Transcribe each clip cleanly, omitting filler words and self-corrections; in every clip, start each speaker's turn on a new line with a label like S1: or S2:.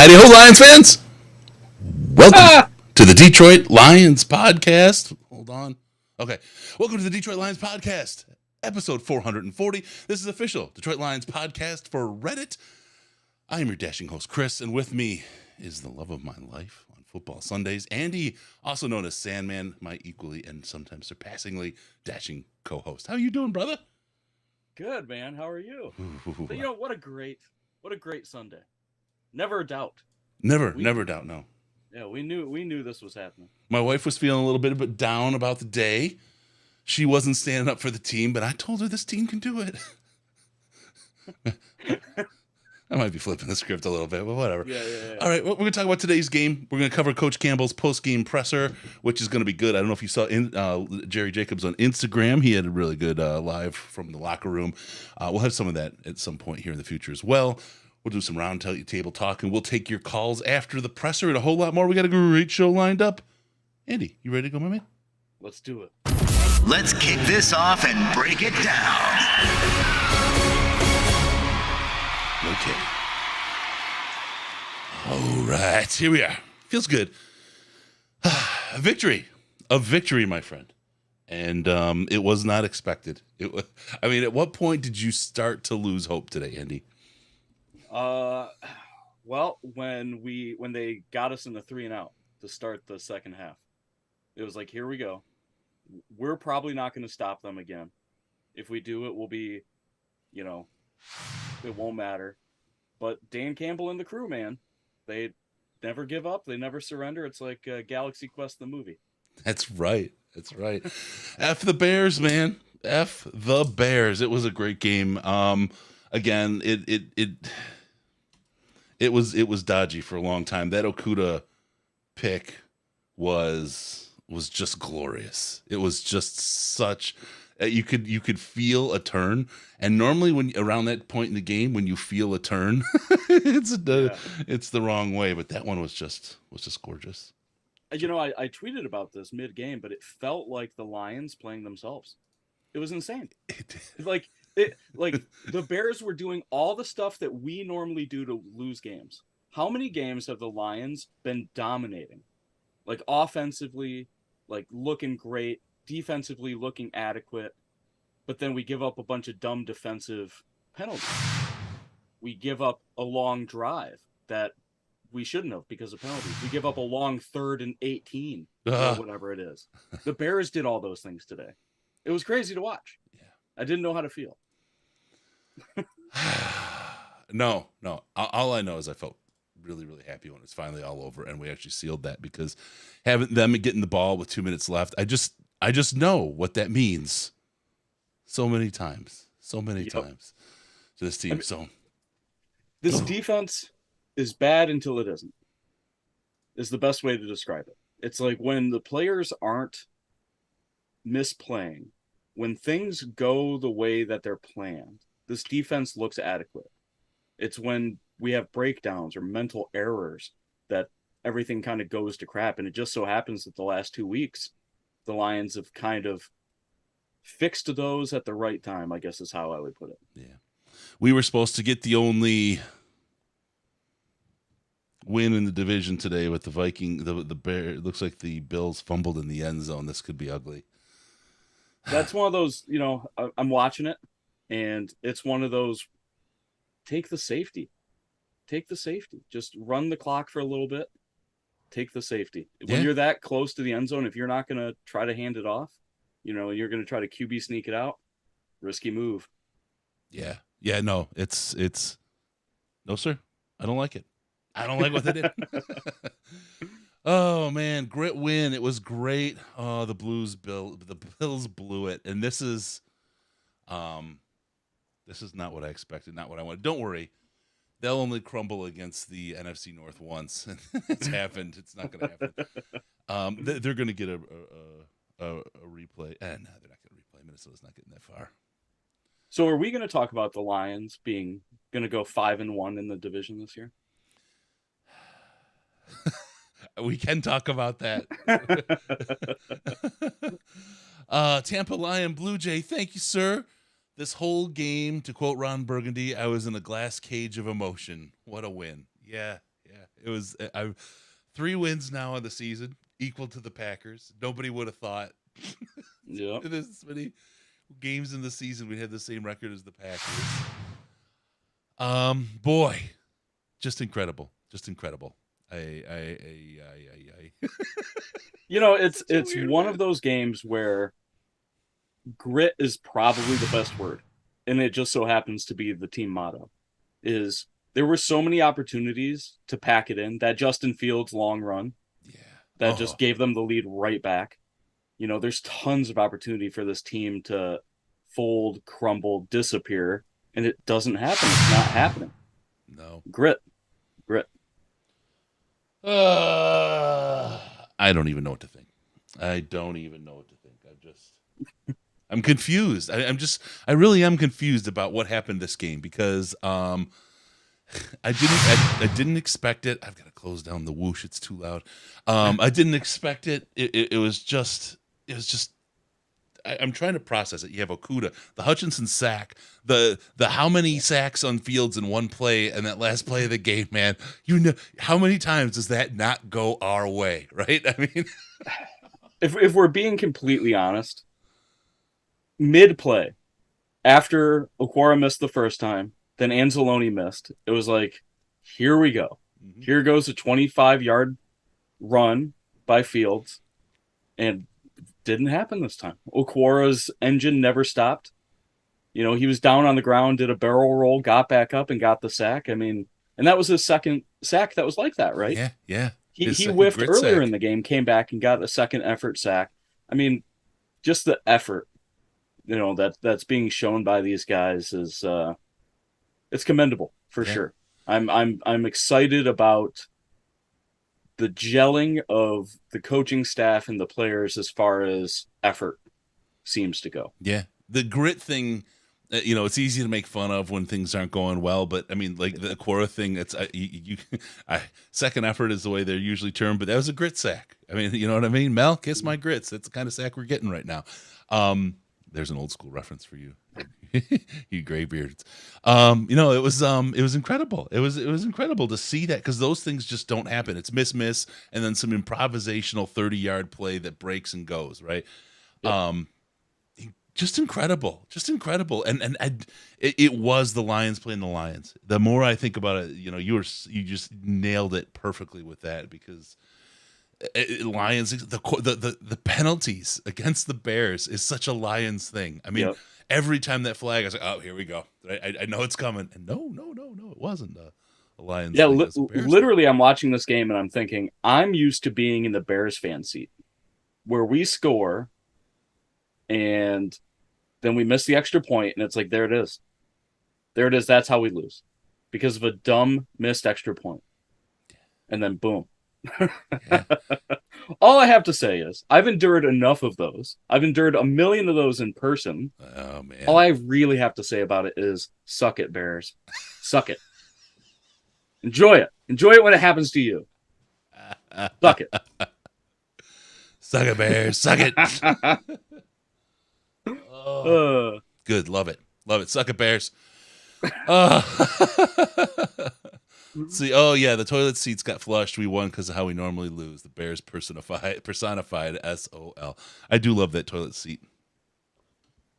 S1: howdy ho, Lions fans! Welcome to the Detroit Lions podcast. Hold on. Okay. Welcome to the Detroit Lions podcast, episode 440. This is official Detroit Lions podcast for Reddit. I am your dashing host, Chris, and with me is the love of my life on football Sundays, Andy, also known as Sandman, my equally and sometimes surpassingly dashing co-host. How you doing, brother?
S2: Good, man. How are you? So, you know, what a great Sunday. Never a doubt.
S1: Never doubt, no.
S2: Yeah, we knew this was happening.
S1: My wife was feeling a little bit down about the day. She wasn't standing up for the team, but I told her this team can do it. I might be flipping the script a little bit, but whatever.
S2: Yeah.
S1: All right, we're going to talk about today's game. We're going to cover Coach Campbell's post-game presser, which is going to be good. I don't know if you saw Jerry Jacobs on Instagram. He had a really good live from the locker room. We'll have some of that at some point here in the future as well. We'll do some round table talk, and we'll take your calls after the presser and a whole lot more. We got a great show lined up. Andy, you ready to go, my man?
S2: Let's do it.
S3: Let's kick this off and break it down.
S1: Okay. All right, here we are. Feels good. A victory, my friend. And it was not expected. At what point did you start to lose hope today, Andy?
S2: Well, when they got us in the 3-and-out to start the second half, it was like, here we go. We're probably not going to stop them again. If we do, it will be, it won't matter. But Dan Campbell and the crew, man, they never give up. They never surrender. It's like Galaxy Quest, the movie. That's
S1: right. F the Bears, man. F the Bears. It was a great game. Again, it was dodgy for a long time. That Okudah pick was just glorious. It was just such you could feel a turn, and normally when around that point in the game when you feel a turn, it's the wrong way. But that one was just gorgeous.
S2: I tweeted about this mid-game, but it felt like the Lions playing themselves. It was insane. Like the Bears were doing all the stuff that we normally do to lose games. How many games have the Lions been dominating? Like offensively, like looking great, defensively looking adequate, but then we give up a bunch of dumb defensive penalties. We give up a long drive that we shouldn't have because of penalties. We give up a long 3rd and 18 or whatever it is. The Bears did all those things today. It was crazy to watch.
S1: Yeah.
S2: I didn't know how to feel.
S1: No. All I know is I felt really, really happy when it's finally all over and we actually sealed that, because having them getting the ball with 2 minutes left, I just know what that means so many times to this team.
S2: This defense is bad until it isn't, is the best way to describe it. It's like when the players aren't misplaying, when things go the way that they're planned, this defense looks adequate. It's when we have breakdowns or mental errors that everything kind of goes to crap. And it just so happens that the last 2 weeks, the Lions have kind of fixed those at the right time, I guess is how I would put it.
S1: Yeah. We were supposed to get the only win in the division today with the Viking, the Bear. It looks like the Bills fumbled in the end zone. This could be ugly.
S2: That's one of those, I'm watching it, and it's one of those, take the safety. Just run the clock for a little bit. Take the safety. When you're that close to the end zone, if you're not going to try to hand it off, you're going to try to QB sneak it out, risky move.
S1: Yeah. No, it's no, sir. I don't like it. I don't like what they did. Oh man, great win. It was great. Oh, the Bills blew it. And this is not what I expected, not what I wanted. Don't worry. They'll only crumble against the NFC North once. It's happened. It's not going to happen. They're going to get a replay. No, they're not going to replay. Minnesota's not getting that far.
S2: So are we going to talk about the Lions going to go 5-1 in the division this year?
S1: We can talk about that. Tampa Lion Blue Jay, thank you, sir. This whole game, to quote Ron Burgundy, I was in a glass cage of emotion. What a win. Yeah, It was 3 wins now in the season, equal to the Packers. Nobody would have thought
S2: Yeah.
S1: this many games in the season we had the same record as the Packers. Boy, just incredible. Just incredible.
S2: It's
S1: Such a weird
S2: one
S1: win.
S2: of those games where grit is probably the best word, and it just so happens to be the team motto. Is there were so many opportunities to pack it in. That Justin Fields long run
S1: Yeah.
S2: that just gave them the lead right back. There's tons of opportunity for this team to fold, crumble, disappear, and it doesn't happen. It's not happening.
S1: No.
S2: Grit.
S1: I don't even know what to think. I'm confused. I really am confused about what happened this game because I didn't expect it. I've got to close down the whoosh. It's too loud. I didn't expect it. It was just. I'm trying to process it. You have Okuda, the Hutchinson sack, the how many sacks on Fields in one play, and that last play of the game, man. How many times does that not go our way, right? I mean,
S2: If we're being completely honest, mid play, after Okwara missed the first time, then Anzalone missed. It was like, here we go.
S1: Mhm.
S2: Here goes a 25-yard run by Fields, and didn't happen this time. Okwara's engine never stopped. He was down on the ground, did a barrel roll, got back up, and got the sack. I mean, and that was his second sack that was like that, right?
S1: Yeah. His
S2: He
S1: second
S2: whiffed
S1: grit
S2: earlier
S1: sack.
S2: in the game, came back and got a second effort sack. I mean, just the effort, that's being shown by these guys is it's commendable for
S1: Yeah.
S2: sure. I'm excited about the gelling of the coaching staff and the players as far as effort seems to go.
S1: Yeah, the grit thing, it's easy to make fun of when things aren't going well. But I mean, like the Quora thing, it's second effort is the way they're usually termed. But that was a grit sack. I mean, you know what I mean? Mel, kiss my grits. That's the kind of sack we're getting right now. There's an old school reference for you, you graybeards. It was incredible. It was incredible to see that because those things just don't happen. It's miss, and then some improvisational 30-yard play that breaks and goes right.
S2: Yep.
S1: Just incredible, it was the Lions playing the Lions. The more I think about it, you just nailed it perfectly with that because Lions, the penalties against the Bears is such a Lions thing. I mean,
S2: Yep.
S1: every time that flag, I was like, oh, here we go. I know it's coming, and no, it wasn't a Lions
S2: Yeah,
S1: thing. It was a Bears
S2: literally, I'm watching this game and I'm thinking, I'm used to being in the Bears fan seat where we score and then we miss the extra point, and it's like, there it is. There it is. That's how we lose because of a dumb missed extra point. And then boom.
S1: Yeah.
S2: All I have to say is I've endured enough of those. I've endured a million of those in person.
S1: Oh man.
S2: All I really have to say about it is suck it, Bears. Suck it. Enjoy it. Enjoy it when it happens to you. Suck it.
S1: Suck it, Bears. Suck it. Oh, good. Love it. Suck it, Bears. See, oh yeah, the toilet seats got flushed. We won because of how we normally lose. The Bears personified SOL. I do love that toilet seat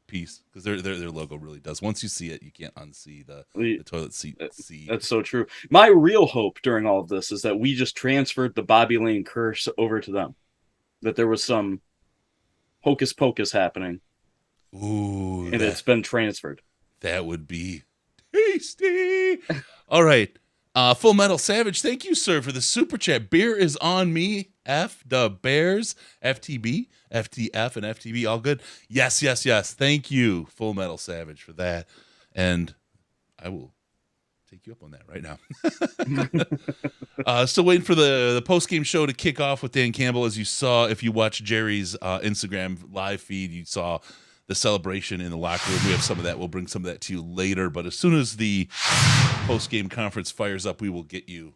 S1: piece because their logo really does. Once you see it, you can't unsee the toilet seat.
S2: That's so true. My real hope during all of this is that we just transferred the Bobby Lane curse over to them. That there was some hocus pocus happening.
S1: Ooh,
S2: and it's been transferred.
S1: That would be tasty. All right. Full Metal Savage, thank you, sir, for the super chat. Beer is on me. F the Bears, FTB, FTF, and FTB, all good. Yes. Thank you, Full Metal Savage, for that. And I will take you up on that right now. Still waiting for the post-game show to kick off with Dan Campbell. As you saw, if you watch Jerry's Instagram live feed, you saw the celebration in the locker room. We have some of that. We'll bring some of that to you later. But as soon as the post-game conference fires up, we will get you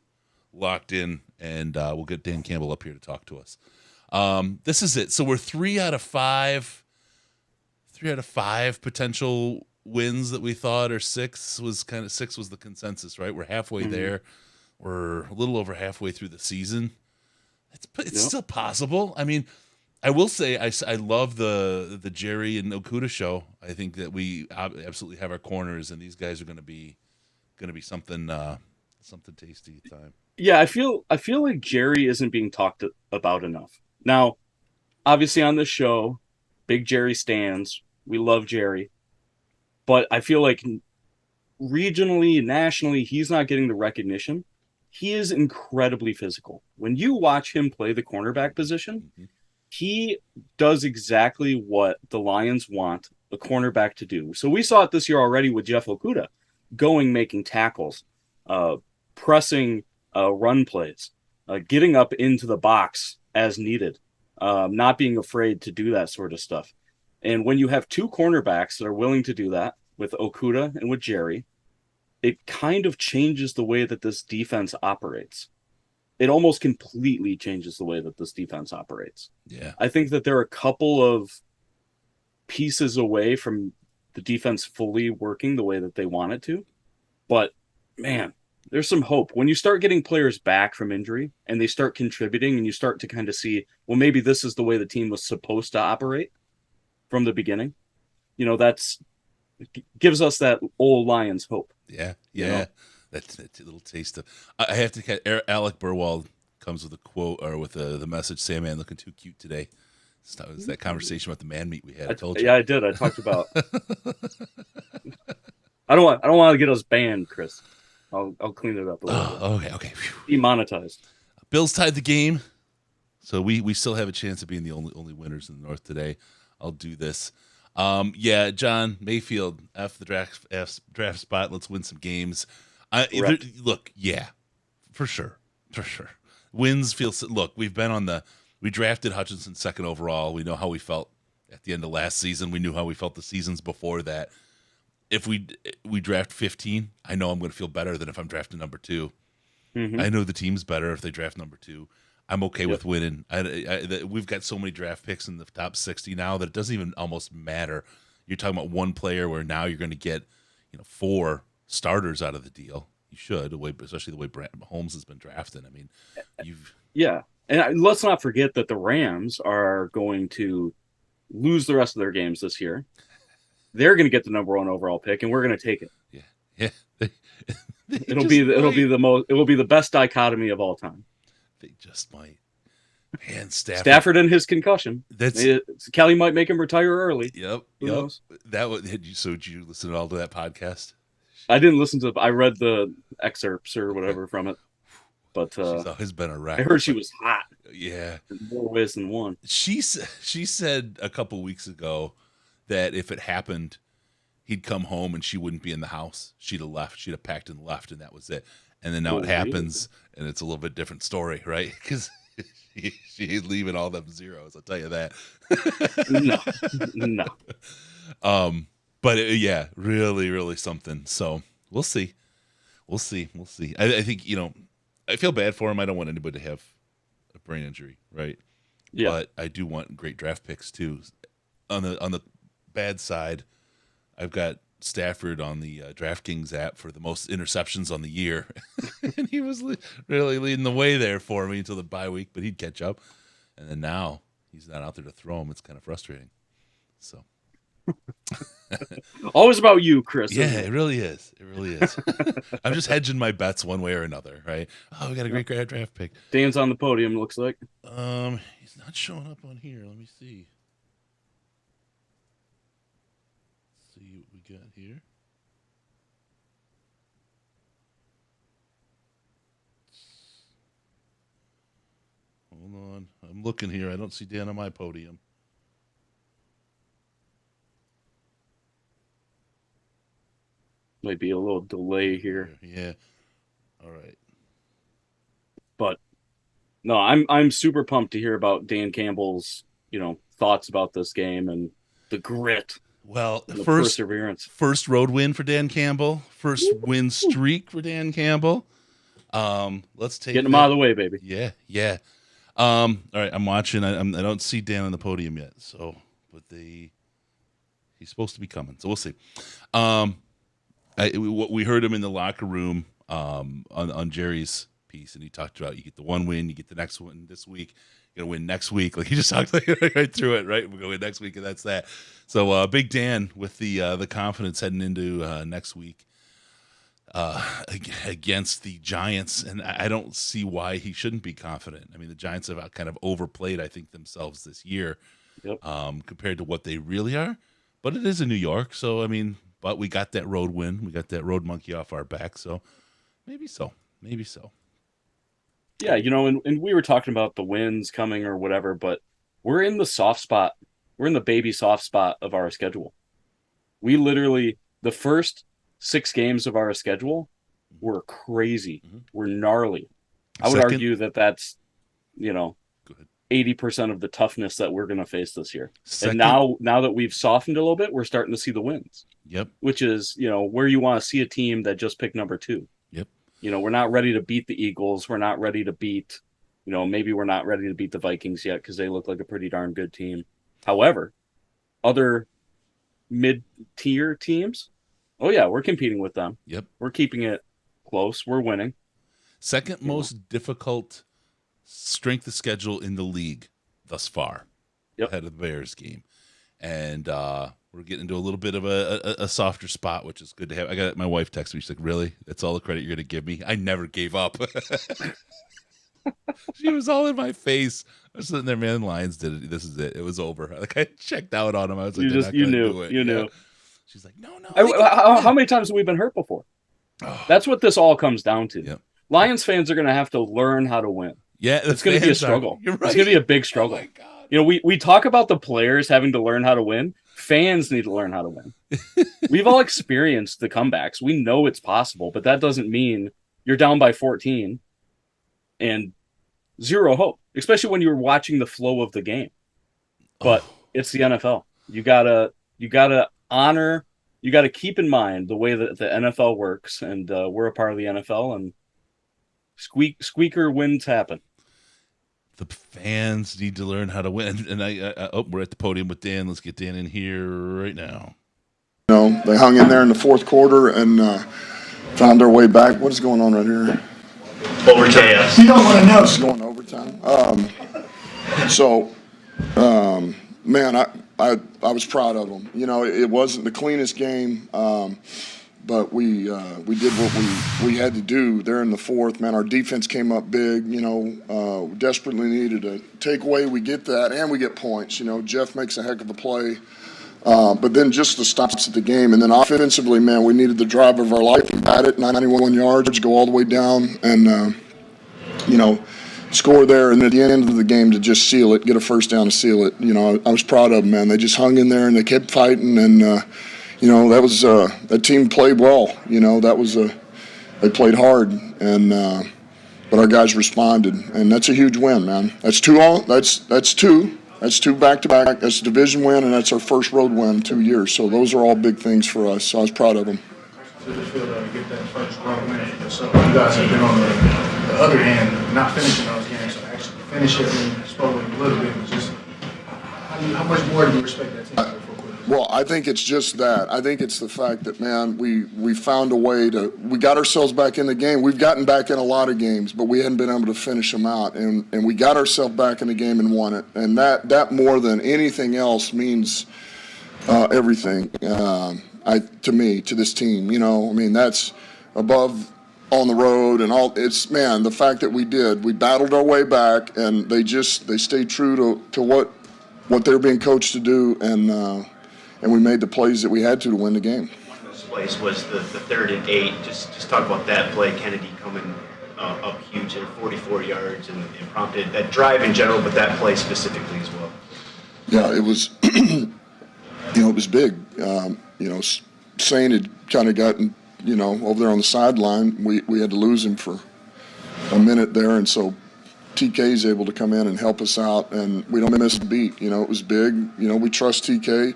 S1: locked in, and we'll get Dan Campbell up here to talk to us. This is it. So we're 3 out of 5 potential wins that we thought, or 6 was the consensus, right? We're halfway there. We're a little over halfway through the season. It's still possible. I mean, I will say I love the Jerry and Okuda show. I think that we absolutely have our corners, and these guys are going to be something tasty at time.
S2: Yeah, I feel like Jerry isn't being talked about enough. Now, obviously on this show, big Jerry stands. We love Jerry. But I feel like regionally, nationally, he's not getting the recognition. He is incredibly physical. When you watch him play the cornerback position, he does exactly what the Lions want a cornerback to do. So we saw it this year already with Jeff Okuda, making tackles, pressing run plays, getting up into the box as needed, not being afraid to do that sort of stuff. And when you have two cornerbacks that are willing to do that with Okuda and with Jerry, it kind of changes the way that this defense operates. It almost completely changes the way that this defense operates.
S1: Yeah.
S2: I think that there are a couple of pieces away from the defense fully working the way that they want it to. But, man, there's some hope. When you start getting players back from injury and they start contributing and you start to kind of see, well, maybe this is the way the team was supposed to operate from the beginning. That's gives us that old Lions hope.
S1: Yeah. That's a little taste of. I have to catch. Alec Burwald comes with a quote or with the message: "Sandman looking too cute today." That was that conversation about the man meat we had. I told you.
S2: Yeah, I did. I talked about. I don't want to get us banned, Chris. I'll clean it up a little bit.
S1: Okay.
S2: Demonetized.
S1: Bills tied the game, so we still have a chance of being the only winners in the North today. I'll do this. John Mayfield, F the draft spot. Let's win some games. Look, for sure. Wins feel. Look, we drafted Hutchinson second overall. We know how we felt at the end of last season. We knew how we felt the seasons before that. If we draft 15, I know I'm going to feel better than if I'm drafting number 2. Mm-hmm. I know the team's better if they draft number 2. I'm okay with winning. We've got so many draft picks in the top 60 now that it doesn't even almost matter. You're talking about one player where now you're going to get 4 starters out of the deal. You should, especially the way Mahomes has been drafted. I mean,
S2: and let's not forget that the Rams are going to lose the rest of their games this year. They're going to get the number 1 overall pick, and we're going to take it.
S1: Yeah.
S2: It'll be the best dichotomy of all time.
S1: They just might. Man,
S2: Stafford and his concussion. Kelly might make him retire early.
S1: Yep. Did you listen at all to that podcast?
S2: I didn't listen to. I read the excerpts or whatever from it. But
S1: she's always been a wreck.
S2: I heard she was hot.
S1: Yeah,
S2: in more ways than one.
S1: She said a couple weeks ago that if it happened, he'd come home and she wouldn't be in the house. She'd have left. She'd have packed and left, and that was it. And then now it happens, and it's a little bit different story, right? Because she's leaving all them zeros. I'll tell you that.
S2: No.
S1: But really, really something. So we'll see. I think I feel bad for him. I don't want anybody to have a brain injury, right?
S2: Yeah.
S1: But I do want great draft picks too. On the bad side, I've got Stafford on the DraftKings app for the most interceptions on the year, and he was really leading the way there for me until the bye week. But he'd catch up, and then now he's not out there to throw him. It's kind of frustrating. So.
S2: Always about you, Chris.
S1: Yeah, it really is. I'm just hedging my bets one way or another, right? Oh, we got a great draft pick.
S2: Dan's on the podium, looks like.
S1: He's not showing up on here. Let me see. Let's see what we got here. Hold on. I'm looking here. I don't see Dan on my podium.
S2: Might be a little delay here.
S1: Yeah. All right.
S2: But no, I'm super pumped to hear about Dan Campbell's, thoughts about this game and the grit.
S1: Well,
S2: and the perseverance.
S1: First road win for Dan Campbell. First win streak for Dan Campbell. Let's take
S2: getting him out of the way, baby.
S1: Yeah. All right, I'm watching. I don't see Dan on the podium yet. So, but he's supposed to be coming. So we'll see. We heard him in the locker room on Jerry's piece, and he talked about you get the one win, you get the next one this week, you're gonna win next week. Like he just talked like right through it, right? We'll go in next week, and that's that. So Big Dan with the confidence heading into next week against the Giants, and I don't see why he shouldn't be confident. I mean, the Giants have kind of overplayed, I think, themselves this year compared to what they really are. But it is in New York, so I mean, but we got that road win, we got that road monkey off our back, so maybe so.
S2: Yeah, and we were talking about the wins coming or whatever, but we're in the soft spot. We're in the baby soft spot of our schedule. We literally, the first 6 games of our schedule were crazy. Mm-hmm. We're gnarly. I would argue that that's, 80% of the toughness that we're going to face this year. And now that we've softened a little bit, we're starting to see the wins.
S1: Yep.
S2: Which is, where you want to see a team that just picked number 2.
S1: Yep.
S2: We're not ready to beat the Eagles. We're not ready to beat, maybe we're not ready to beat the Vikings yet because they look like a pretty darn good team. However, other mid-tier teams, oh yeah, we're competing with them.
S1: Yep.
S2: We're keeping it close. We're winning.
S1: Second most difficult strength of schedule in the league thus far.
S2: Yep.
S1: Ahead of the Bears game. And we're getting into a little bit of a softer spot, which is good to have. I got my wife text me. She's like, really? That's all the credit you're going to give me? I never gave up. She was all in my face. I was sitting there, man, Lions did it. This is it. It was over. Like, I checked out on him. I was like,
S2: you knew.
S1: She's like, no.
S2: How many times have we been hurt before? Oh. That's what this all comes down to.
S1: Yep.
S2: Lions fans are going to have to learn how to win.
S1: Yeah,
S2: it's going to be a struggle.
S1: You're right.
S2: It's going to be a big struggle.
S1: Oh my God.
S2: We talk about the players having to learn how to win. Fans need to learn how to win. We've all experienced the comebacks. We know it's possible, but that doesn't mean you're down by 14 and zero hope, especially when you're watching the flow of the game. But it's the NFL. You gotta honor. You got to keep in mind the way that the NFL works, and we're a part of the NFL, and squeaker wins happen.
S1: The fans need to learn how to win. And we're at the podium with Dan. Let's get Dan in here right now.
S4: They hung in there in the fourth quarter and found their way back. What is going on right here?
S3: Overtime.
S4: You don't want to know. It's going overtime. Man, I was proud of them. It wasn't the cleanest game, but we did what we had to do there in the fourth. Man, our defense came up big. We desperately needed a takeaway. We get that, and we get points. Jeff makes a heck of a play. But then just the stops at the game. And then offensively, man, we needed the drive of our life. We had it, 91 yards, go all the way down and, score there. And at the end of the game to just seal it, get a first down to seal it. I was proud of them, man. They just hung in there and they kept fighting. And, that was that team played well. They played hard. And but our guys responded. And that's a huge win, man. That's two. That's 2 back-to-back. That's a division win, and that's our first road win in 2 years. So those are all big things for us. So I was proud of them.
S5: To the field to get that first road win. So you guys have been on the other hand, not finishing those games, so actually finish it and spoke a little bit. Just how much more do you respect that team?
S4: Well, I think it's just that. I think it's the fact that, man, we found a way we got ourselves back in the game. We've gotten back in a lot of games, but we hadn't been able to finish them out. And we got ourselves back in the game and won it. And that more than anything else means everything to me, to this team. That's above on the road and all. It's, man, the fact that we battled our way back, and they stayed true to what they were being coached to do, and we made the plays that we had to win the game.
S6: One of those plays was the 3rd and 8. Just talk about that play. Kennedy coming up huge at 44 yards and prompted that drive in general, but that play specifically as well.
S4: Yeah, it was. It was big. Sane had kind of gotten over there on the sideline. We had to lose him for a minute there, and so TK is able to come in and help us out, and we don't miss a beat. It was big. We trust TK.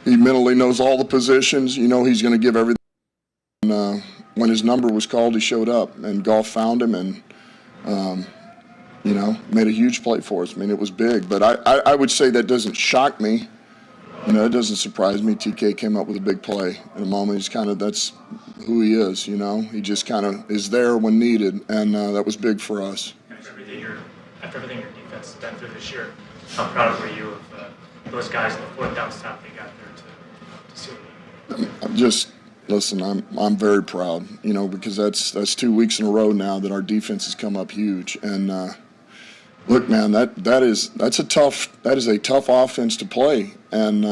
S4: He mentally knows all the positions. He's going to give everything. And, when his number was called, he showed up, and Goff found him and, made a huge play for us. It was big. But I would say that doesn't shock me It doesn't surprise me. TK came up with a big play in a moment. That's who he is, He just kind of is there when needed, and that was big for us.
S7: After everything your defense has been through this year, how proud were you of those guys in the fourth down stop they got there to see what
S4: Listen, I'm very proud, because that's 2 weeks in a row now that our defense has come up huge. And look, man, that is a tough offense to play. And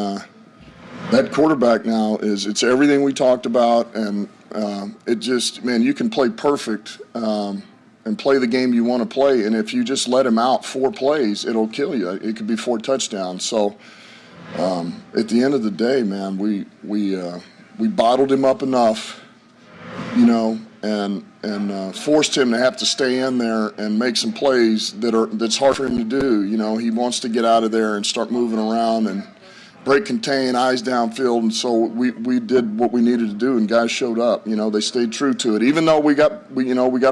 S4: that quarterback now it's everything we talked about, and you can play perfect and play the game you want to play, and if you just let him out 4 plays, it'll kill you. It could be 4 touchdowns. So at the end of the day, man, we bottled him up enough, and forced him to have to stay in there and make some plays that's hard for him to do. He wants to get out of there and start moving around and break contain, eyes downfield, and so we did what we needed to do, and guys showed up. They stayed true to it. Even though we got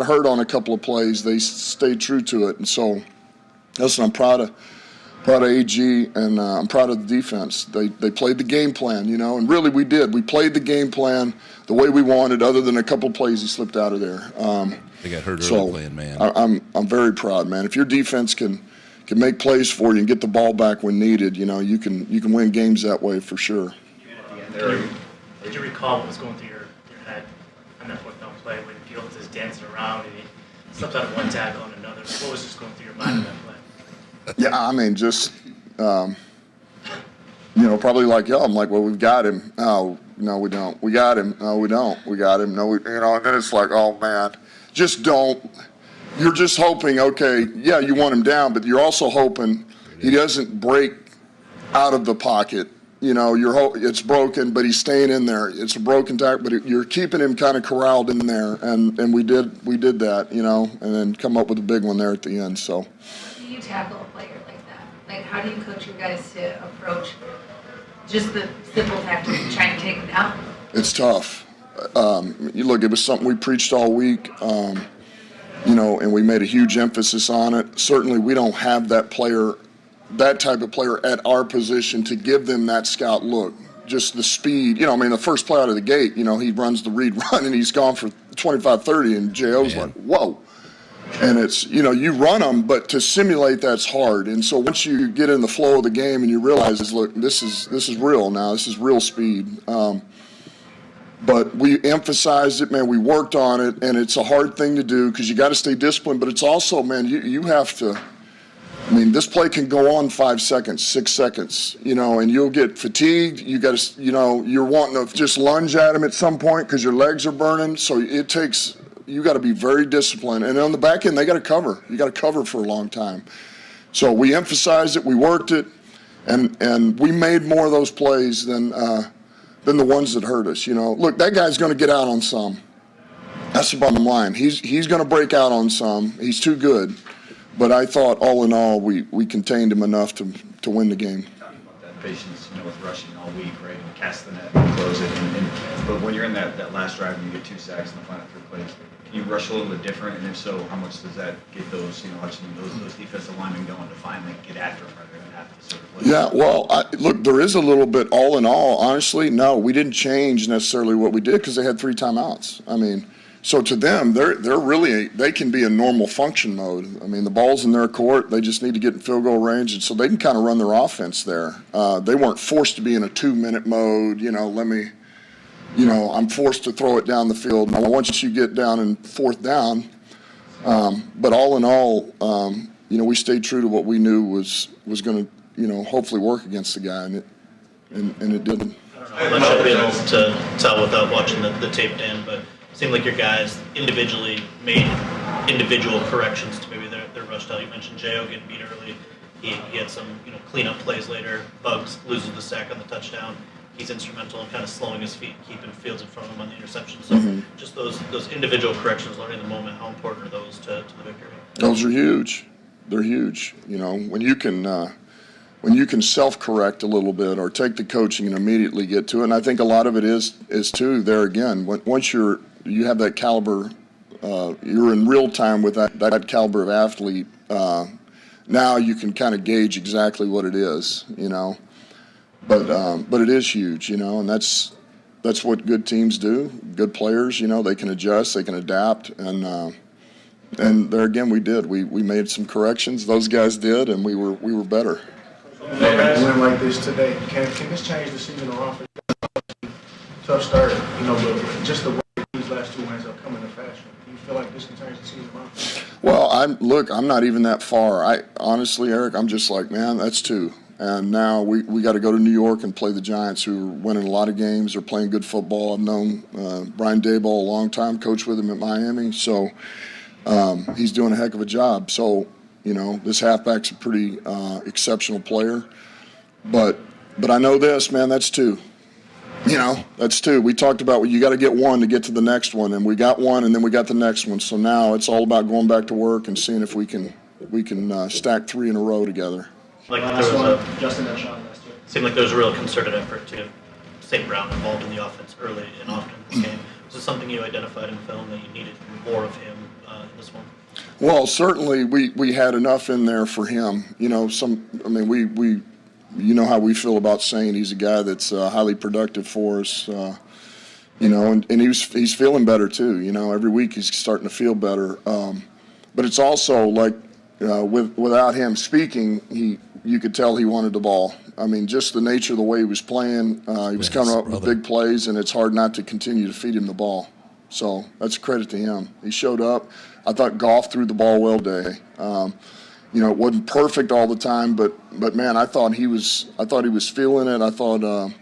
S4: hurt on a couple of plays, they stayed true to it. And so, listen, I'm proud of AG, and I'm proud of the defense. They played the game plan, and really we did. We played the game plan the way we wanted, other than a couple of plays he slipped out of there.
S1: They got hurt early playing, man.
S4: I'm very proud, man. If your defense can make plays for you and get the ball back when needed, you can win games that way for sure.
S7: Did you recall what was going through your head on that fourth down play when Fields is dancing around and he slipped out of one tackle on another? What was just going through your mind on that play?
S4: Yeah, I mean, just probably like y'all. I'm like, well, we've got him. Oh, no, we don't. We got him. No, we don't. We got him. No, and then it's like, oh man, just don't. You're just hoping, okay, yeah, you want him down, but you're also hoping he doesn't break out of the pocket. It's broken, but he's staying in there. It's a broken tackle, but you're keeping him kind of corralled in there, and we did that, and then come up with a big one there at the end. So.
S8: How do you tackle a player like that? Like, how do you coach your guys to approach just the simple tactic of trying to take him down?
S4: It's tough. It was something we preached all week. And we made a huge emphasis on it. Certainly, we don't have that type of player at our position to give them that scout look. Just the speed. The first play out of the gate, he runs the read run and he's gone for 25-30, and J.O.'s like, whoa. And it's, you run them, but to simulate that's hard. And so once you get in the flow of the game and you realize, look, this is real now. This is real speed. But we emphasized it, man. We worked on it, and it's a hard thing to do because you got to stay disciplined. But it's also, man, you have to. This play can go on 5 seconds, 6 seconds, and you'll get fatigued. You got to, you're wanting to just lunge at him at some point because your legs are burning. So you got to be very disciplined. And on the back end, they got to cover. You got to cover for a long time. So we emphasized it, we worked it, and we made more of those plays than the ones that hurt us. Look, that guy's going to get out on some. That's the bottom line. He's going to break out on some. He's too good. But I thought, all in all, we contained him enough to win the game.
S6: Talking about that patience, with rushing all week, right, and cast the net and close it. But when you're in that last drive and you get 2 sacks in the final 3 plays, can you rush a little bit different? And if so, how much does that get those, Hutchinson, those defensive linemen going to finally get after him rather than have to sort of play? Yeah, well,
S4: look, there is a little bit. All in all, honestly, no, we didn't change necessarily what we did because they had 3 timeouts. So to them, they can be in normal function mode. The ball's in their court. They just need to get in field goal range, and so they can kind of run their offense there. They weren't forced to be in a 2-minute mode. I'm forced to throw it down the field. Now, once you get down in 4th down, but all in all, we stayed true to what we knew was going to, hopefully work against the guy, and it didn't.
S9: I don't know how much I'll be able to tell without watching the tape, Dan, but it seemed like your guys individually made individual corrections to maybe their rush style. You mentioned J.O. getting beat early. He had some cleanup plays later. Bugs loses the sack on the touchdown. He's instrumental in kind of slowing his feet, keeping Fields in front of him on the interception. So just those individual corrections, learning the moment, how important are those to the victory?
S4: Those are huge. They're huge. When you can self-correct a little bit or take the coaching and immediately get to it. And I think a lot of it is too, there again, once you have that caliber, you're in real time with that caliber of athlete, now you can kind of gauge exactly what it is, but it is huge, and that's what good teams do. Good players, they can adjust, they can adapt, and there again we did. We made some corrections. Those guys did, and we were better.
S5: A win like this today, can this change the season around for you? Tough start, but just the way these last 2 wins have come into fashion. Do you feel like this can change the season around?
S4: Well, I'm not even that far. I honestly, Eric, I'm just like, man, that's 2. And now we got to go to New York and play the Giants, who are winning a lot of games. They're playing good football. I've known Brian Daboll a long time, coached with him at Miami. So he's doing a heck of a job. So, this halfback's a pretty exceptional player. But I know this, man, that's 2. That's 2. We talked about, you got to get 1 to get to the next one, and we got 1, and then we got the next one. So now it's all about going back to work and seeing if we can stack 3 in a row together.
S9: Like there was Justin and Sean last year. Seemed like there was a real concerted effort to get St. Brown involved in the offense early and often in this game. Was this something you identified in film that you needed more of him in this one?
S4: Well, certainly we had enough in there for him. We you know how we feel about Saint. He's a guy that's highly productive for us. And he's feeling better too. Every week he's starting to feel better. But it's also like without him speaking, you could tell he wanted the ball. I mean, just the nature of the way he was playing. He was coming up with big plays, and it's hard not to continue to feed him the ball. So that's a credit to him. He showed up. I thought Goff threw the ball well today. It wasn't perfect all the time, but man, I thought he was feeling it. I thought,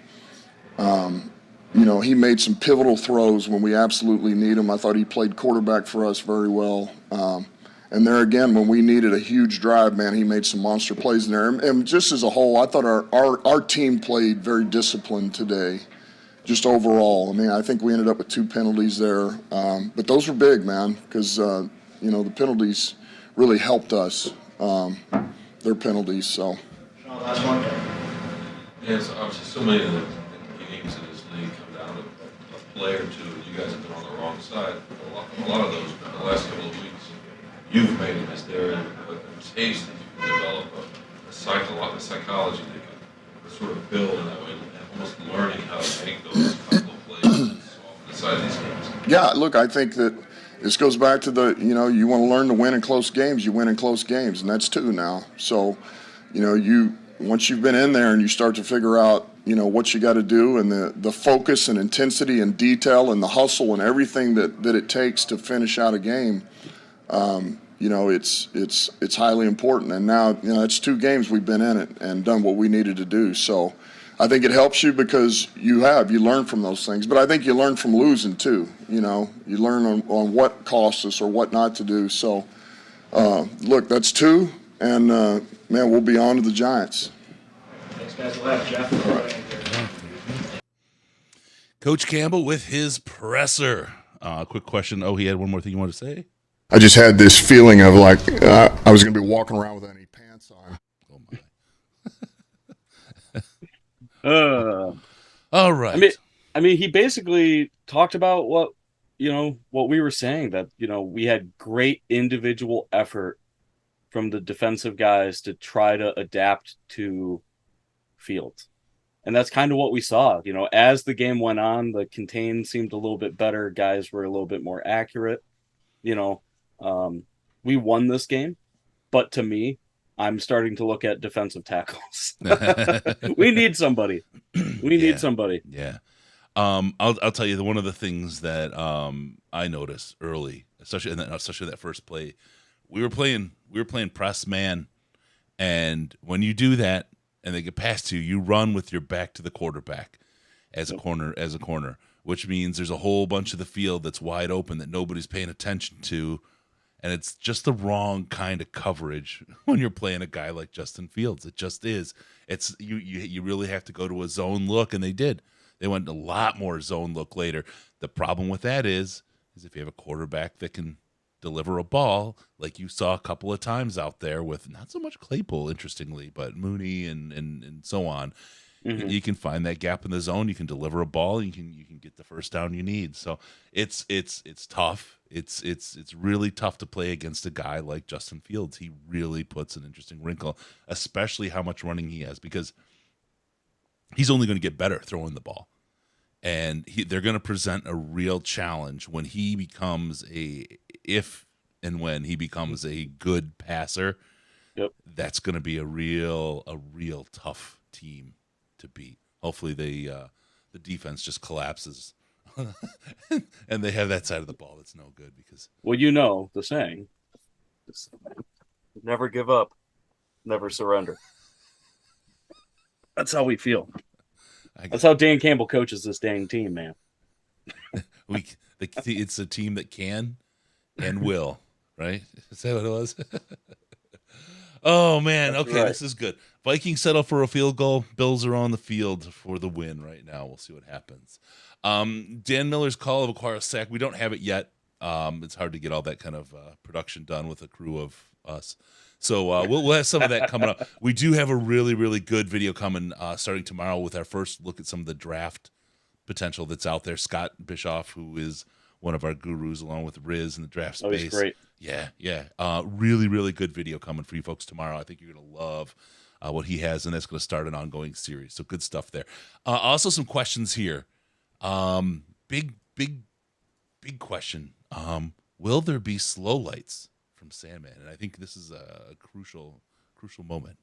S4: he made some pivotal throws when we absolutely need him. I thought he played quarterback for us very well. And there again, when we needed a huge drive, man, he made some monster plays in there. And just as a whole, I thought our team played very disciplined today, just overall. I mean, I think we ended up with 2 penalties there. But those were big, man, because, the penalties really helped us, their penalties. So.
S7: Last one.
S10: Yes, obviously so many of the games in this league come down to a play or 2, and you guys have been on the wrong side. A lot of those in the last couple of weeks. You've made it. Is there a taste that you can develop a psychology that can sort of build in that way, and almost learning how to make those couple of plays and decide these games? Yeah,
S4: look, I think that this goes back to you want to learn to win in close games. You win in close games, and that's 2 now. So, once you've been in there and you start to figure out, what you got to do, and the focus and intensity and detail and the hustle and everything that it takes to finish out a game. It's highly important. And now, it's 2 games we've been in it and done what we needed to do. So I think it helps you because you learn from those things. But I think you learn from losing too. You learn on what costs us or what not to do. So, look, that's 2. And, man, we'll be on to the Giants.
S7: Thanks, guys. We'll have Jeff.
S1: Coach Campbell with his presser. Quick question. Oh, he had one more thing you wanted to say?
S4: I just had this feeling of like I was going to be walking around without any pants on.
S1: Oh my. All right.
S2: I mean, he basically talked about what we were saying, that, we had great individual effort from the defensive guys to try to adapt to Fields. And that's kind of what we saw. As the game went on, the contain seemed a little bit better. Guys were a little bit more accurate. We won this game, but to me, I'm starting to look at defensive tackles. We need somebody. We need somebody.
S1: Yeah. I'll tell you one of the things that I noticed early, especially in that first play, we were playing press man, and when you do that and they get past you run with your back to the quarterback as a corner, which means there's a whole bunch of the field that's wide open that nobody's paying attention to. And it's just the wrong kind of coverage when you're playing a guy like Justin Fields. It just is. It's you really have to go to a zone look, and they did. They went a lot more zone look later. The problem with that is if you have a quarterback that can deliver a ball, like you saw a couple of times out there with not so much Claypool, interestingly, but Mooney and so on. Mm-hmm. You can find that gap in the zone. You can deliver a ball. You can get the first down you need. So it's tough. It's really tough to play against a guy like Justin Fields. He really puts an interesting wrinkle, especially how much running he has. Because he's only going to get better throwing the ball. And they're going to present a real challenge when he becomes when he becomes a good passer.
S2: Yep.
S1: That's going to be a real tough team to beat. Hopefully the defense just collapses and they have that side of the ball that's no good because.
S2: Well, you know the saying, never give up, never surrender. That's how we feel. That's how Dan Campbell coaches this dang team, man.
S1: It's a team that can and will, right? Is that what it was? Oh, man.
S2: That's
S1: okay,
S2: right.
S1: This is good. Vikings settle for a field goal. Bills are on the field for the win right now. We'll see what happens. Dan Miller's call of acquire a sack. We don't have it yet. It's hard to get all that kind of production done with a crew of us. So we'll have some of that coming up. We do have a really, really good video coming starting tomorrow with our first look at some of the draft potential that's out there. Scott Bischoff, who is one of our gurus, along with Riz in the draft space.
S2: Oh, he's great.
S1: Yeah. Really, really good video coming for you folks tomorrow. I think you're going to love what he has, and that's going to start an ongoing series. So good stuff there. Also some questions here. Big question. Will there be slow lights from Sandman? And I think this is a crucial moment.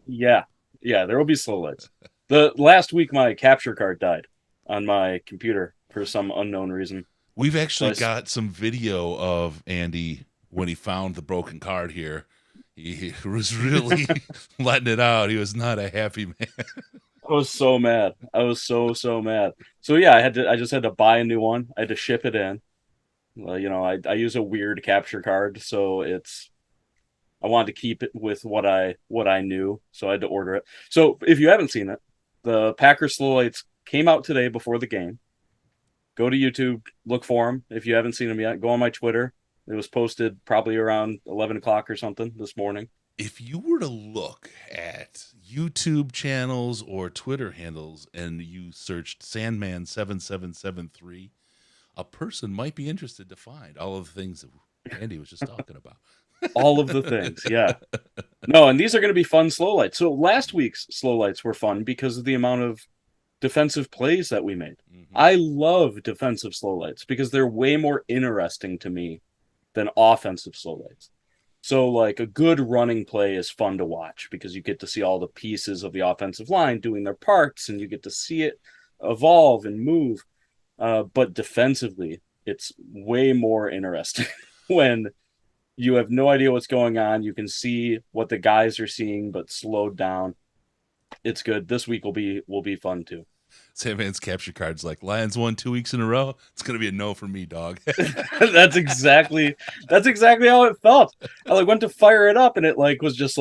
S2: Yeah, there will be slow lights. The last week my capture card died on my computer for some unknown reason.
S1: We've actually got some video of Andy when he found the broken card here. He was really letting it out. He was not a happy man.
S2: I was so mad. I was so mad. So yeah, I just had to buy a new one. I had to ship it in. I use a weird capture card, so I wanted to keep it with what I knew, so I had to order it. So if you haven't seen it, the Packers slow lights came out today before the game. Go to YouTube, look for them. If you haven't seen them yet, go on my Twitter. It was posted probably around 11 o'clock or something this morning.
S1: If you were to look at YouTube channels or Twitter handles and you searched Sandman 7773, a person might be interested to find all of the things that Andy was just talking about.
S2: All of the things, yeah. No, and these are going to be fun slow lights. So last week's slow lights were fun because of the amount of defensive plays that we made. Mm-hmm. I love defensive slow lights because they're way more interesting to me than offensive slow lights. So like a good running play is fun to watch because you get to see all the pieces of the offensive line doing their parts and you get to see it evolve and move. But defensively, it's way more interesting when you have no idea what's going on. You can see what the guys are seeing, but slowed down. It's good. This week will be fun too.
S1: Sandman's capture card's like Lions won 2 weeks in a row. It's gonna be a no for me, dog.
S2: That's exactly how it felt. I went to fire it up and it was just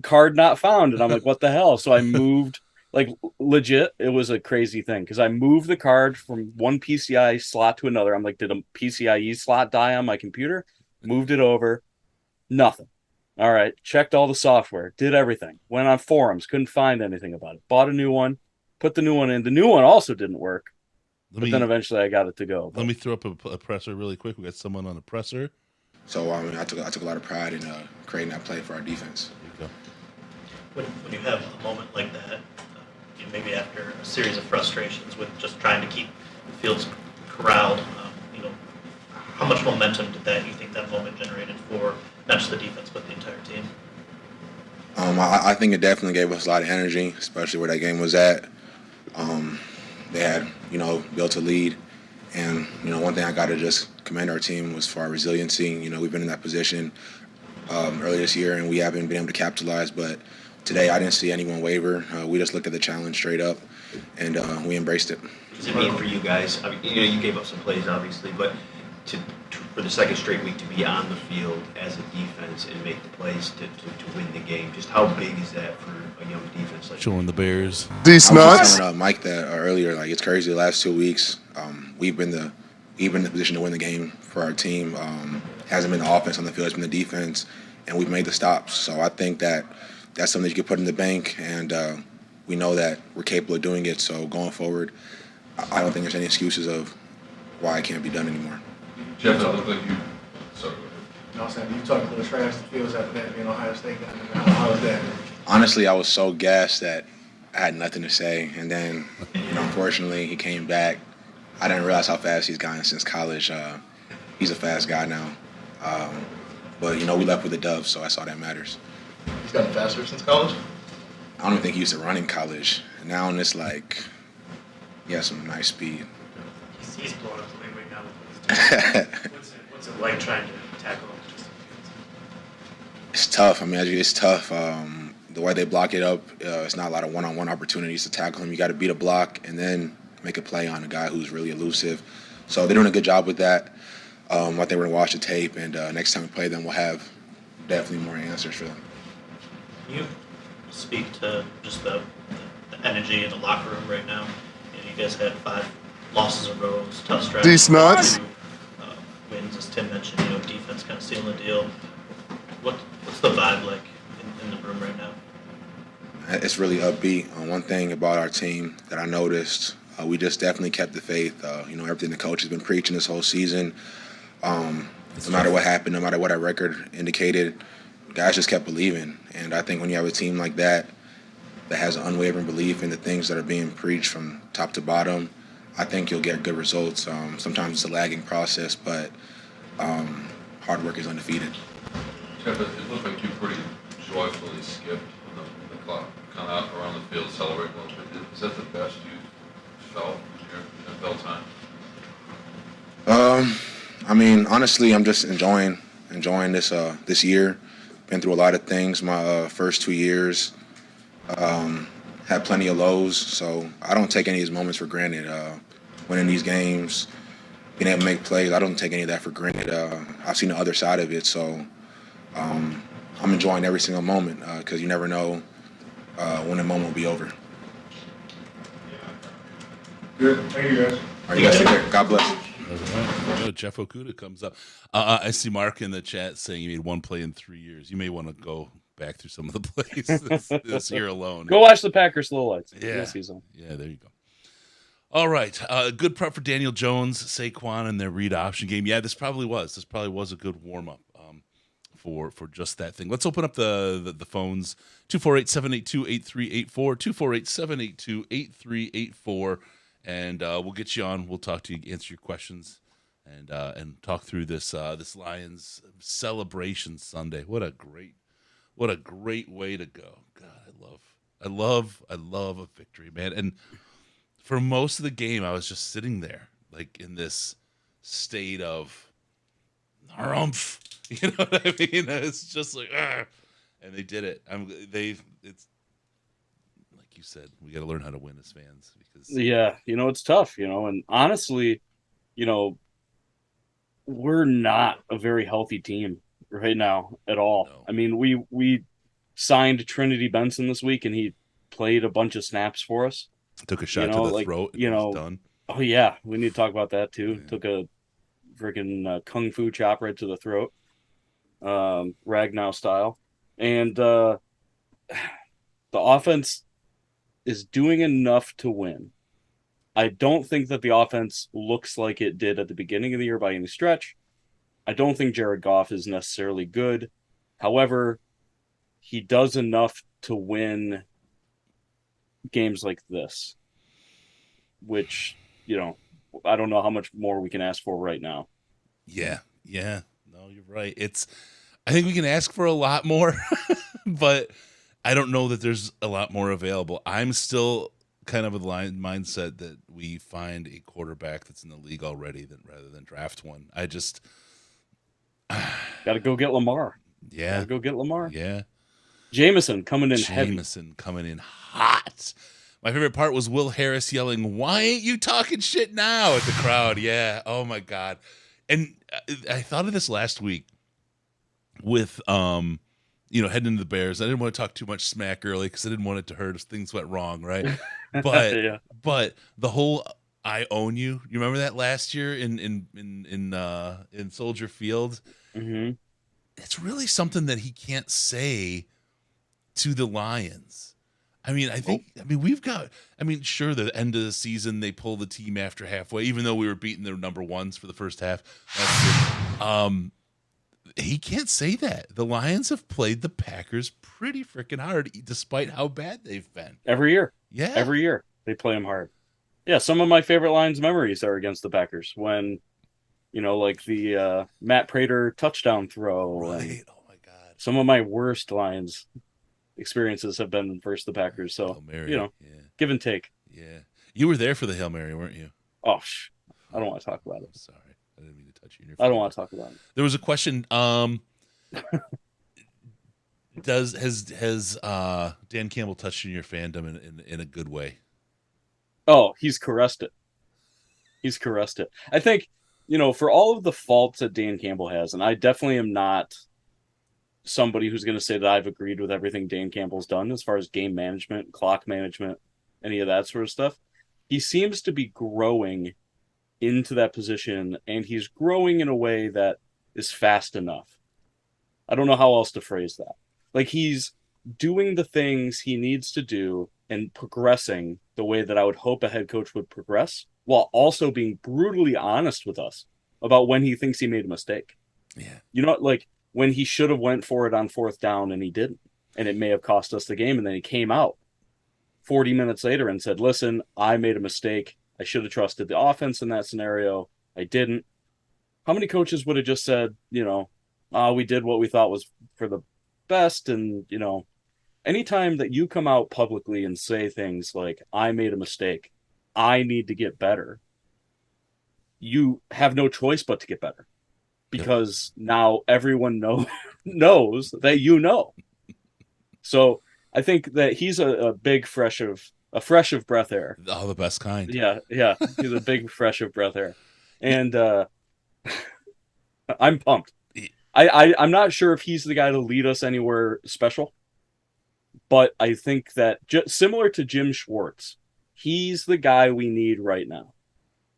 S2: card not found, and I'm like, what the hell? So I moved legit. It was a crazy thing because I moved the card from one PCI slot to another. I'm like, did a PCIe slot die on my computer? Moved it over. Nothing. All right. Checked all the software. Did everything. Went on forums. Couldn't find anything about it. Bought a new one. Put the new one in. The new one also didn't work. Then eventually I got it to go.
S1: Let me throw up a presser really quick. We got someone on the presser.
S11: So I took a lot of pride in creating that play for our defense.
S1: There you
S9: go. When you have a moment like that, maybe after a series of frustrations with just trying to keep the fields corralled, how much momentum did you think that moment generated for not just the defense but the entire team?
S11: I think it definitely gave us a lot of energy, especially where that game was at. They had, built a lead, and one thing I got to just commend our team was for our resiliency. We've been in that position earlier this year, and we haven't been able to capitalize. But today, I didn't see anyone waver. We just looked at the challenge straight up, and we embraced it.
S6: What does it mean for you guys? I mean, you gave up some plays, obviously, but for the second straight week to be on the field as a defense and make the plays to win the game, just how big is that for a young defense like
S1: showing the Bears?
S11: These nuts. I was Mike that earlier. It's crazy. The last 2 weeks, we've been in the position to win the game for our team. Hasn't been the offense on the field; it's been the defense, and we've made the stops. So I think that's something that you can put in the bank, and we know that we're capable of doing it. So going forward, I don't think there's any excuses of why it can't be done anymore.
S10: Jeff, I look like you. Sorry,
S5: No, I'm saying you talking a little trash to Fields after that being Ohio State guy. How was that?
S11: Honestly, I was so gassed that I had nothing to say. And then, unfortunately, he came back. I didn't realize how fast he's gotten since college. He's a fast guy now. But, we left with a dub, so that's all that matters.
S12: He's gotten faster since college?
S11: I don't even think he used to run in college. Now it's like, he has some nice speed.
S7: He's blowing up the league right now with what he's doing. What's it like trying to tackle him?
S11: It's tough. It's tough. The way they block it up, it's not a lot of one-on-one opportunities to tackle him. You got to beat a block and then make a play on a guy who's really elusive. So they're doing a good job with that. I think we're going to watch the tape, and next time we play them, we'll have definitely more answers for them.
S9: Can you speak to just the energy in the locker room right now? You guys had 5 losses in a row. It was a tough stretch.
S4: These nuts.
S9: Wins, as Tim mentioned, defense kind of sealing the deal. What's the vibe like in the room right now?
S11: It's really upbeat. One thing about our team that I noticed, we just definitely kept the faith. Everything the coach has been preaching this whole season. No matter what happened, no matter what our record indicated, guys just kept believing. And I think when you have a team like that has an unwavering belief in the things that are being preached from top to bottom, I think you'll get good results. Sometimes it's a lagging process, but hard work is undefeated.
S10: Jeff, it looked like you pretty joyfully skipped when the clock kind of out around the field celebrating a little bit. Is that the best you felt in your NFL time?
S11: Honestly, I'm just enjoying this year. Been through a lot of things. My first 2 years had plenty of lows, so I don't take any of these moments for granted. Winning these games, being able to make plays, I don't take any of that for granted. I've seen the other side of it, so I'm enjoying every single moment because you never know when a moment will be over.
S5: Good. Thank you, guys.
S11: All right, you guys take care. God bless.
S1: All right. Jeff Okuda comes up. I see Mark in the chat saying you made 1 play in 3 years. You may want to go back through some of the plays this year alone.
S2: Go watch the Packers slow lights.
S1: Yeah, there you go. All right, good prep for Daniel Jones, Saquon, and their read option game. Yeah, this probably was a good warm up for just that thing. Let's open up the phones. 248-782-8384, 248-782-8384, and we'll get you on. We'll talk to you, answer your questions, and talk through this Lions celebration Sunday. What a great way to go. God, I love a victory, man. And for most of the game, I was just sitting there, like in this state of harumph. You know what I mean? It's just like, Argh. And they did it. It's like you said, we got to learn how to win as fans because
S2: it's tough, and honestly, we're not a very healthy team right now at all. No. I mean, we signed Trinity Benson this week, and he played a bunch of snaps for us.
S1: Took a shot to the throat. And was done.
S2: Oh yeah, we need to talk about that too. Yeah. Took a freaking kung fu chop right to the throat, Ragnow style, and the offense is doing enough to win. I don't think that the offense looks like it did at the beginning of the year by any stretch. I don't think Jared Goff is necessarily good. However, he does enough to win games like this, which, I don't know how much more we can ask for right now.
S1: Yeah. No, you're right. I think we can ask for a lot more, but I don't know that there's a lot more available. I'm still kind of of the mindset that we find a quarterback that's in the league already rather than draft one. I just
S2: got to go get Lamar.
S1: Yeah.
S2: Gotta go get Lamar.
S1: Yeah.
S2: Jameson coming in heavy.
S1: Coming in hot. My favorite part was Will Harris yelling, "Why ain't you talking shit now?" at the crowd. Yeah. Oh my God. And I thought of this last week with, heading into the Bears. I didn't want to talk too much smack early because I didn't want it to hurt if things went wrong. Right. But,
S2: yeah.
S1: But the whole "I own you." You remember that last year in Soldier Field?
S2: Mm-hmm.
S1: It's really something that he can't say to the Lions. Sure, the end of the season, they pull the team after halfway, even though we were beating their number ones for the first half. he can't say that. The Lions have played the Packers pretty freaking hard, despite how bad they've been.
S2: Every year.
S1: Yeah.
S2: Every year they play them hard. Yeah, some of my favorite Lions memories are against the Packers when, like the Matt Prater touchdown throw.
S1: Right. Oh, my God.
S2: Some of my worst Lions experiences have been versus the Packers. So, give and take.
S1: Yeah. You were there for the Hail Mary, weren't you?
S2: Oh, I don't want to talk about it.
S1: I'm sorry. I didn't mean to touch you in your
S2: I don't want to talk about it.
S1: There was a question. Has Dan Campbell touched you in your fandom in a good way?
S2: Oh, he's caressed it. He's caressed it. I think, for all of the faults that Dan Campbell has, and I definitely am not somebody who's going to say that I've agreed with everything Dan Campbell's done as far as game management, clock management, any of that sort of stuff. He seems to be growing into that position, and he's growing in a way that is fast enough. I don't know how else to phrase that. Like, he's doing the things he needs to do and progressing the way that I would hope a head coach would progress, while also being brutally honest with us about when he thinks he made a mistake.
S1: Yeah.
S2: Like when he should have went for it on 4th down and he didn't, and it may have cost us the game. And then he came out 40 minutes later and said, listen, I made a mistake. I should have trusted the offense in that scenario. I didn't. How many coaches would have just said, we did what we thought was for the best. And, anytime that you come out publicly and say things like, I made a mistake, I need to get better, you have no choice but to get better, because now everyone knows that So I think that he's a big fresh of breath air.
S1: Oh, the best kind.
S2: Yeah. He's a big fresh of breath air. And I'm pumped. I'm not sure if he's the guy to lead us anywhere special, but I think that similar to Jim Schwartz, he's the guy we need right now.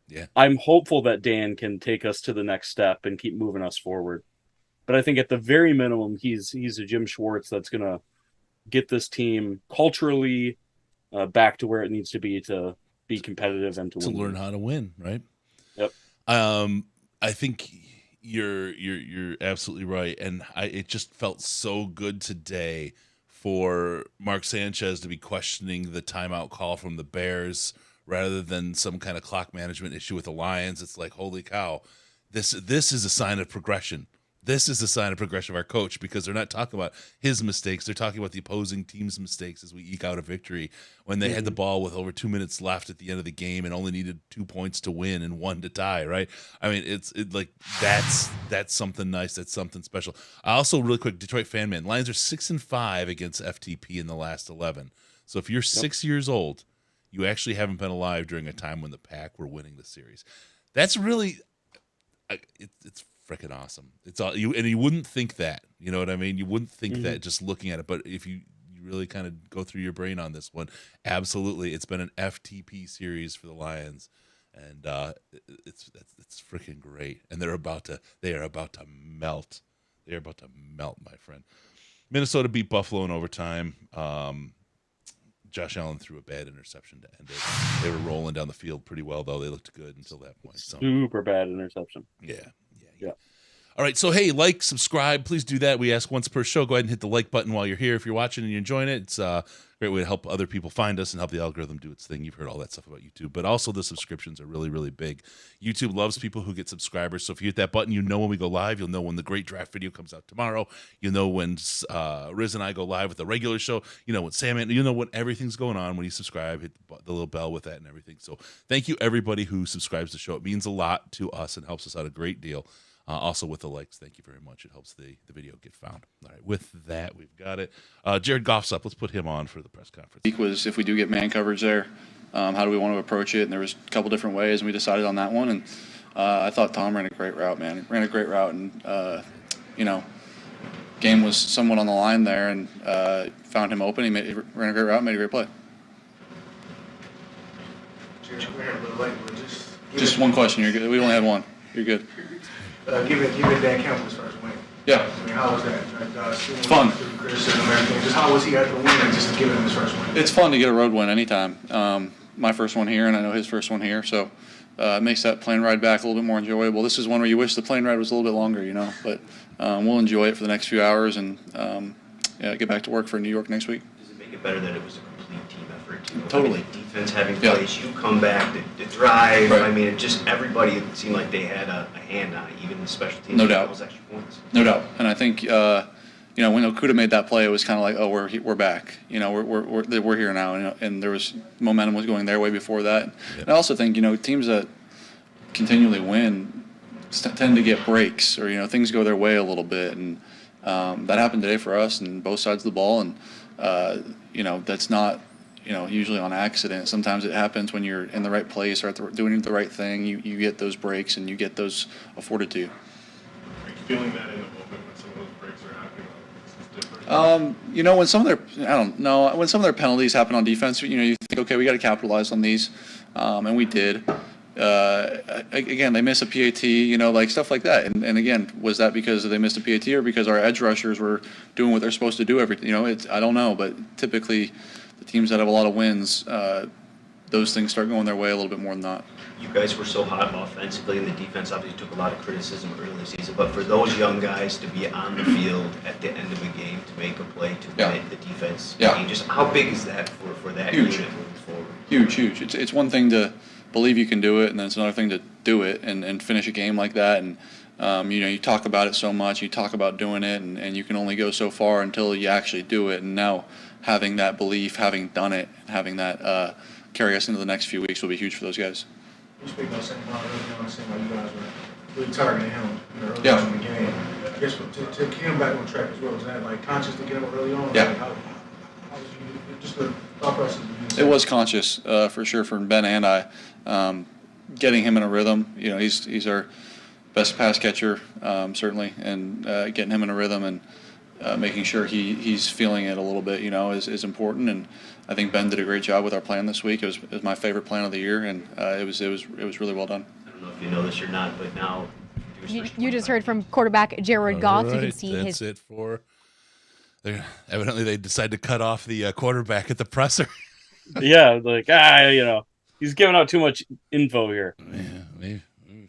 S1: Yeah.
S2: I'm hopeful that Dan can take us to the next step and keep moving us forward. But I think at the very minimum, he's a Jim Schwartz that's going to get this team culturally back to where it needs to be competitive and to win.
S1: learn how to win, right?
S2: Yep.
S1: I think you're absolutely right, and it just felt so good today for Mark Sanchez to be questioning the timeout call from the Bears rather than some kind of clock management issue with the Lions. It's like, holy cow, this is a sign of progression. This is a sign of progression of our coach, because they're not talking about his mistakes. They're talking about the opposing team's mistakes as we eke out a victory when they had the ball with over 2 minutes left at the end of the game and only needed 2 points to win and 1 to tie, right? I mean, that's something nice. That's something special. I also, really quick, Detroit fan man, Lions are 6-5 against FTP in the last 11. So if you're 6 years old, you actually haven't been alive during a time when the Pack were winning the series. That's really, it's freaking awesome. It's all you, and you wouldn't think that, you know what I mean? You wouldn't think that just looking at it, but if you really kind of go through your brain on this one, absolutely, it's been an FTP series for the Lions, and it's freaking great. And they are about to melt. They are about to melt, my friend. Minnesota beat Buffalo in overtime. Josh Allen threw a bad interception to end it. They were rolling down the field pretty well, though. They looked good until that point. So.
S2: Super bad interception.
S1: Yeah. All right, so hey, like, subscribe, please do that. We ask once per show. Go ahead and hit the like button while you're here. If you're watching and you're enjoying it, it's a great way to help other people find us and help the algorithm do its thing. You've heard all that stuff about YouTube, but also the subscriptions are really, really big. YouTube loves people who get subscribers, so if you hit that button, you know when we go live. You'll know when the great draft video comes out tomorrow. You'll know when Riz and I go live with the regular show. You know when Sandman, you know when everything's going on when you subscribe. Hit the little bell with that and everything. So thank you, everybody who subscribes to the show. It means a lot to us and helps us out a great deal. Also with the likes, thank you very much. It helps the video get found. All right, with that, we've got it. Jared Goff's up. Let's put him on for the press conference.
S13: Week was, if we do get man coverage there, how do we want to approach it? And there was a couple different ways, and we decided on that one. And I thought Tom ran a great route, man. He ran a great route, and game was somewhat on the line there, and found him open. He ran a great route, made a great play. Just one question. You're good. We only had one. You're good.
S5: Give it Dan Campbell's first win.
S13: Yeah.
S5: I mean, how was that?
S13: It's fun.
S5: Criticism, everything. Just how was he at the win and just giving him his first win?
S13: It's fun to get a road win anytime. my first one here, and I know his first one here, so it makes that plane ride back a little bit more enjoyable. This is one where you wish the plane ride was a little bit longer, but we'll enjoy it for the next few hours and get back to work for New York next week.
S14: Does it make it better that it was a complete team effort too?
S13: Totally.
S14: Like defense having plays, you come back, the drive.
S13: Right.
S14: I mean, it just everybody it seemed like they had a hand on it, even the special teams.
S13: No doubt.
S14: Those extra points.
S13: No doubt, and I think when Okuda made that play, it was kind of like, oh, we're back. We're here now, and there was momentum was going their way before that. Yeah. And I also think teams that continually win tend to get breaks, or things go their way a little bit, and that happened today for us and both sides of the ball, and that's not usually on accident. Sometimes it happens when you're in the right place or doing the right thing. You get those breaks and you get those afforded to you.
S10: Are you feeling that in the moment when some of those breaks are happening?
S13: When some of their penalties happen on defense, you think, okay, we got to capitalize on these, and we did. Again, they miss a PAT, like stuff like that. And again, was that because they missed a PAT or because our edge rushers were doing what they're supposed to do I don't know, but typically the teams that have a lot of wins, those things start going their way a little bit more than not.
S14: You guys were so hot offensively, and the defense obviously took a lot of criticism early in the season. But for those young guys to be on the field at the end of a game to make a play to win the defense, just how big is that for that unit moving forward?
S13: Huge. It's one thing to believe you can do it, and then it's another thing to do it and finish a game like that. And you talk about it so much, you talk about doing it, and you can only go so far until you actually do it. And now having that belief, having done it, having that carry us into the next few weeks will be huge for those guys.
S5: You speak about Sandman early on, saying how you guys were really targeting him early on in the game. I guess to get him back on track as well, was that conscious to get him early on?
S13: Yeah.
S5: How was you, just the thought process?
S13: It was conscious for sure from Ben and I. Getting him in a rhythm, he's our best pass catcher, certainly, and getting him in a rhythm and making sure he's feeling it a little bit, is important. And I think Ben did a great job with our plan this week. It was my favorite plan of the year, and it was really well done.
S14: I don't know if you know this or not, but now
S15: you just heard from quarterback Jared Goff. You can see
S1: that's it for. Evidently, they decided to cut off the quarterback at the presser.
S2: Yeah, he's giving out too much info here.
S1: Yeah, maybe.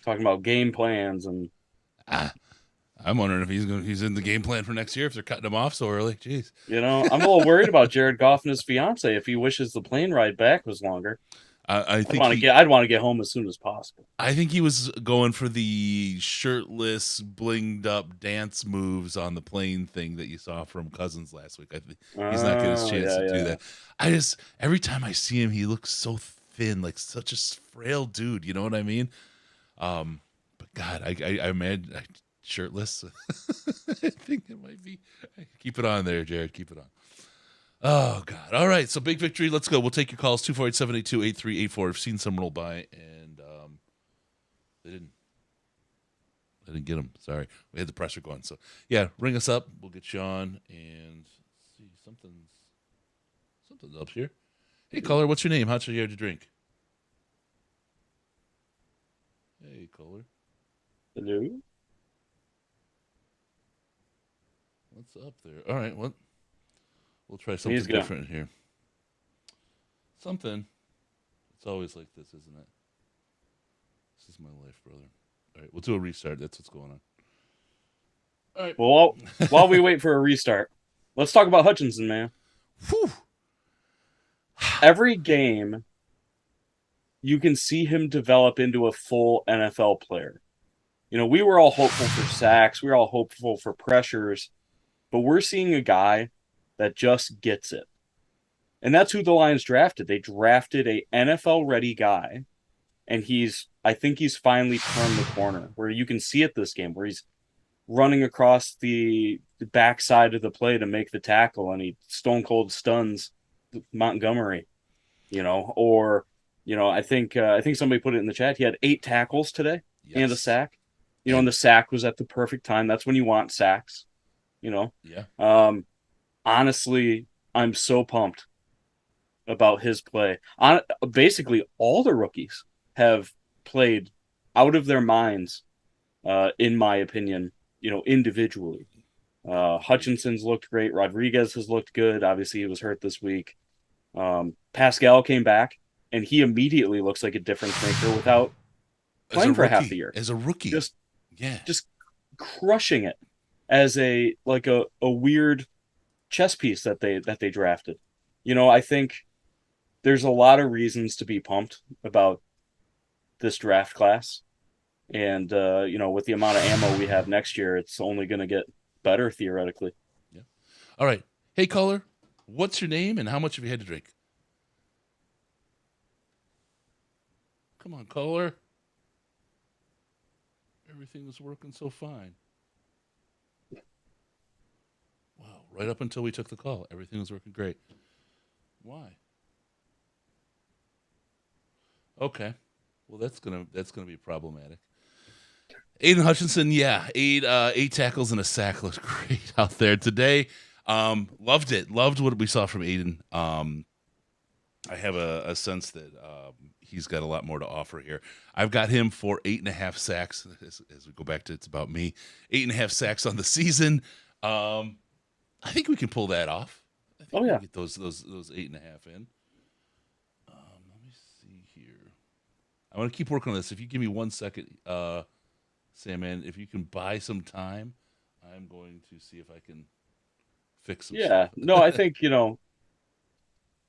S2: Talking about game plans and.
S1: I'm wondering if he's in the game plan for next year if they're cutting him off so early. Jeez.
S2: I'm a little worried about Jared Goff and his fiance if he wishes the plane ride back was longer.
S1: I'd
S2: want to get home as soon as possible.
S1: I think he was going for the shirtless, blinged up dance moves on the plane thing that you saw from Cousins last week. I think he's not getting his chance to do that. Every time I see him, he looks so thin, like such a frail dude. You know what I mean? But God, I imagine shirtless. I think it might be. Keep it on there, Jared. Keep it on. Oh, God. All right, so big victory. Let's go. We'll take your calls, 248-782-8384. I've seen some roll by, and they didn't get them. Sorry. We had the pressure going. So, yeah, ring us up. We'll get you on, and let's see, something's up here. Hey, caller, what's your name? How much are you here to drink? Hey, caller.
S2: Hello?
S1: What's up there? All right, well, we'll try something different here. Something. It's always like this, isn't it? This is my life, brother. All right, we'll do a restart. That's what's going on. All right.
S2: Well, while we wait for a restart, let's talk about Hutchinson, man.
S1: Whew.
S2: Every game, you can see him develop into a full NFL player. We were all hopeful for sacks. We were all hopeful for pressures. But we're seeing a guy that just gets it. And that's who the Lions drafted. They drafted a NFL-ready guy. And I think he's finally turned the corner where you can see it this game, where he's running across the backside of the play to make the tackle, and he stone cold stuns Montgomery, I think somebody put it in the chat. He had 8 tackles today and a sack, and the sack was at the perfect time. That's when you want sacks.
S1: Yeah.
S2: Honestly, I'm so pumped about his play. Basically, all the rookies have played out of their minds, in my opinion, individually. Hutchinson's looked great. Rodriguez has looked good. Obviously, he was hurt this week. Pascal came back. and he immediately looks like a difference maker without playing for half the year.
S1: As a rookie.
S2: Just
S1: yeah.
S2: Just crushing it as a weird chess piece that they drafted. I think there's a lot of reasons to be pumped about this draft class. And with the amount of ammo we have next year, it's only going to get better theoretically.
S1: Yeah. All right. Hey, caller, what's your name and how much have you had to drink? Come on, caller. Everything was working so fine. Wow. Right up until we took the call, everything was working great. Why? Okay. Well, that's gonna be problematic. Aiden Hutchinson, yeah, eight tackles and a sack looked great out there today. Loved it. Loved what we saw from Aiden. I have a sense that he's got a lot more to offer here. I've got him for 8.5 sacks. As we go back to it's about me, 8.5 sacks on the season. I think we can pull that off. I think we can get those 8.5 in. Let me see here. I want to keep working on this. If you give me 1 second, Sandman, if you can buy some time, I'm going to see if I can fix some stuff.
S2: No, I think,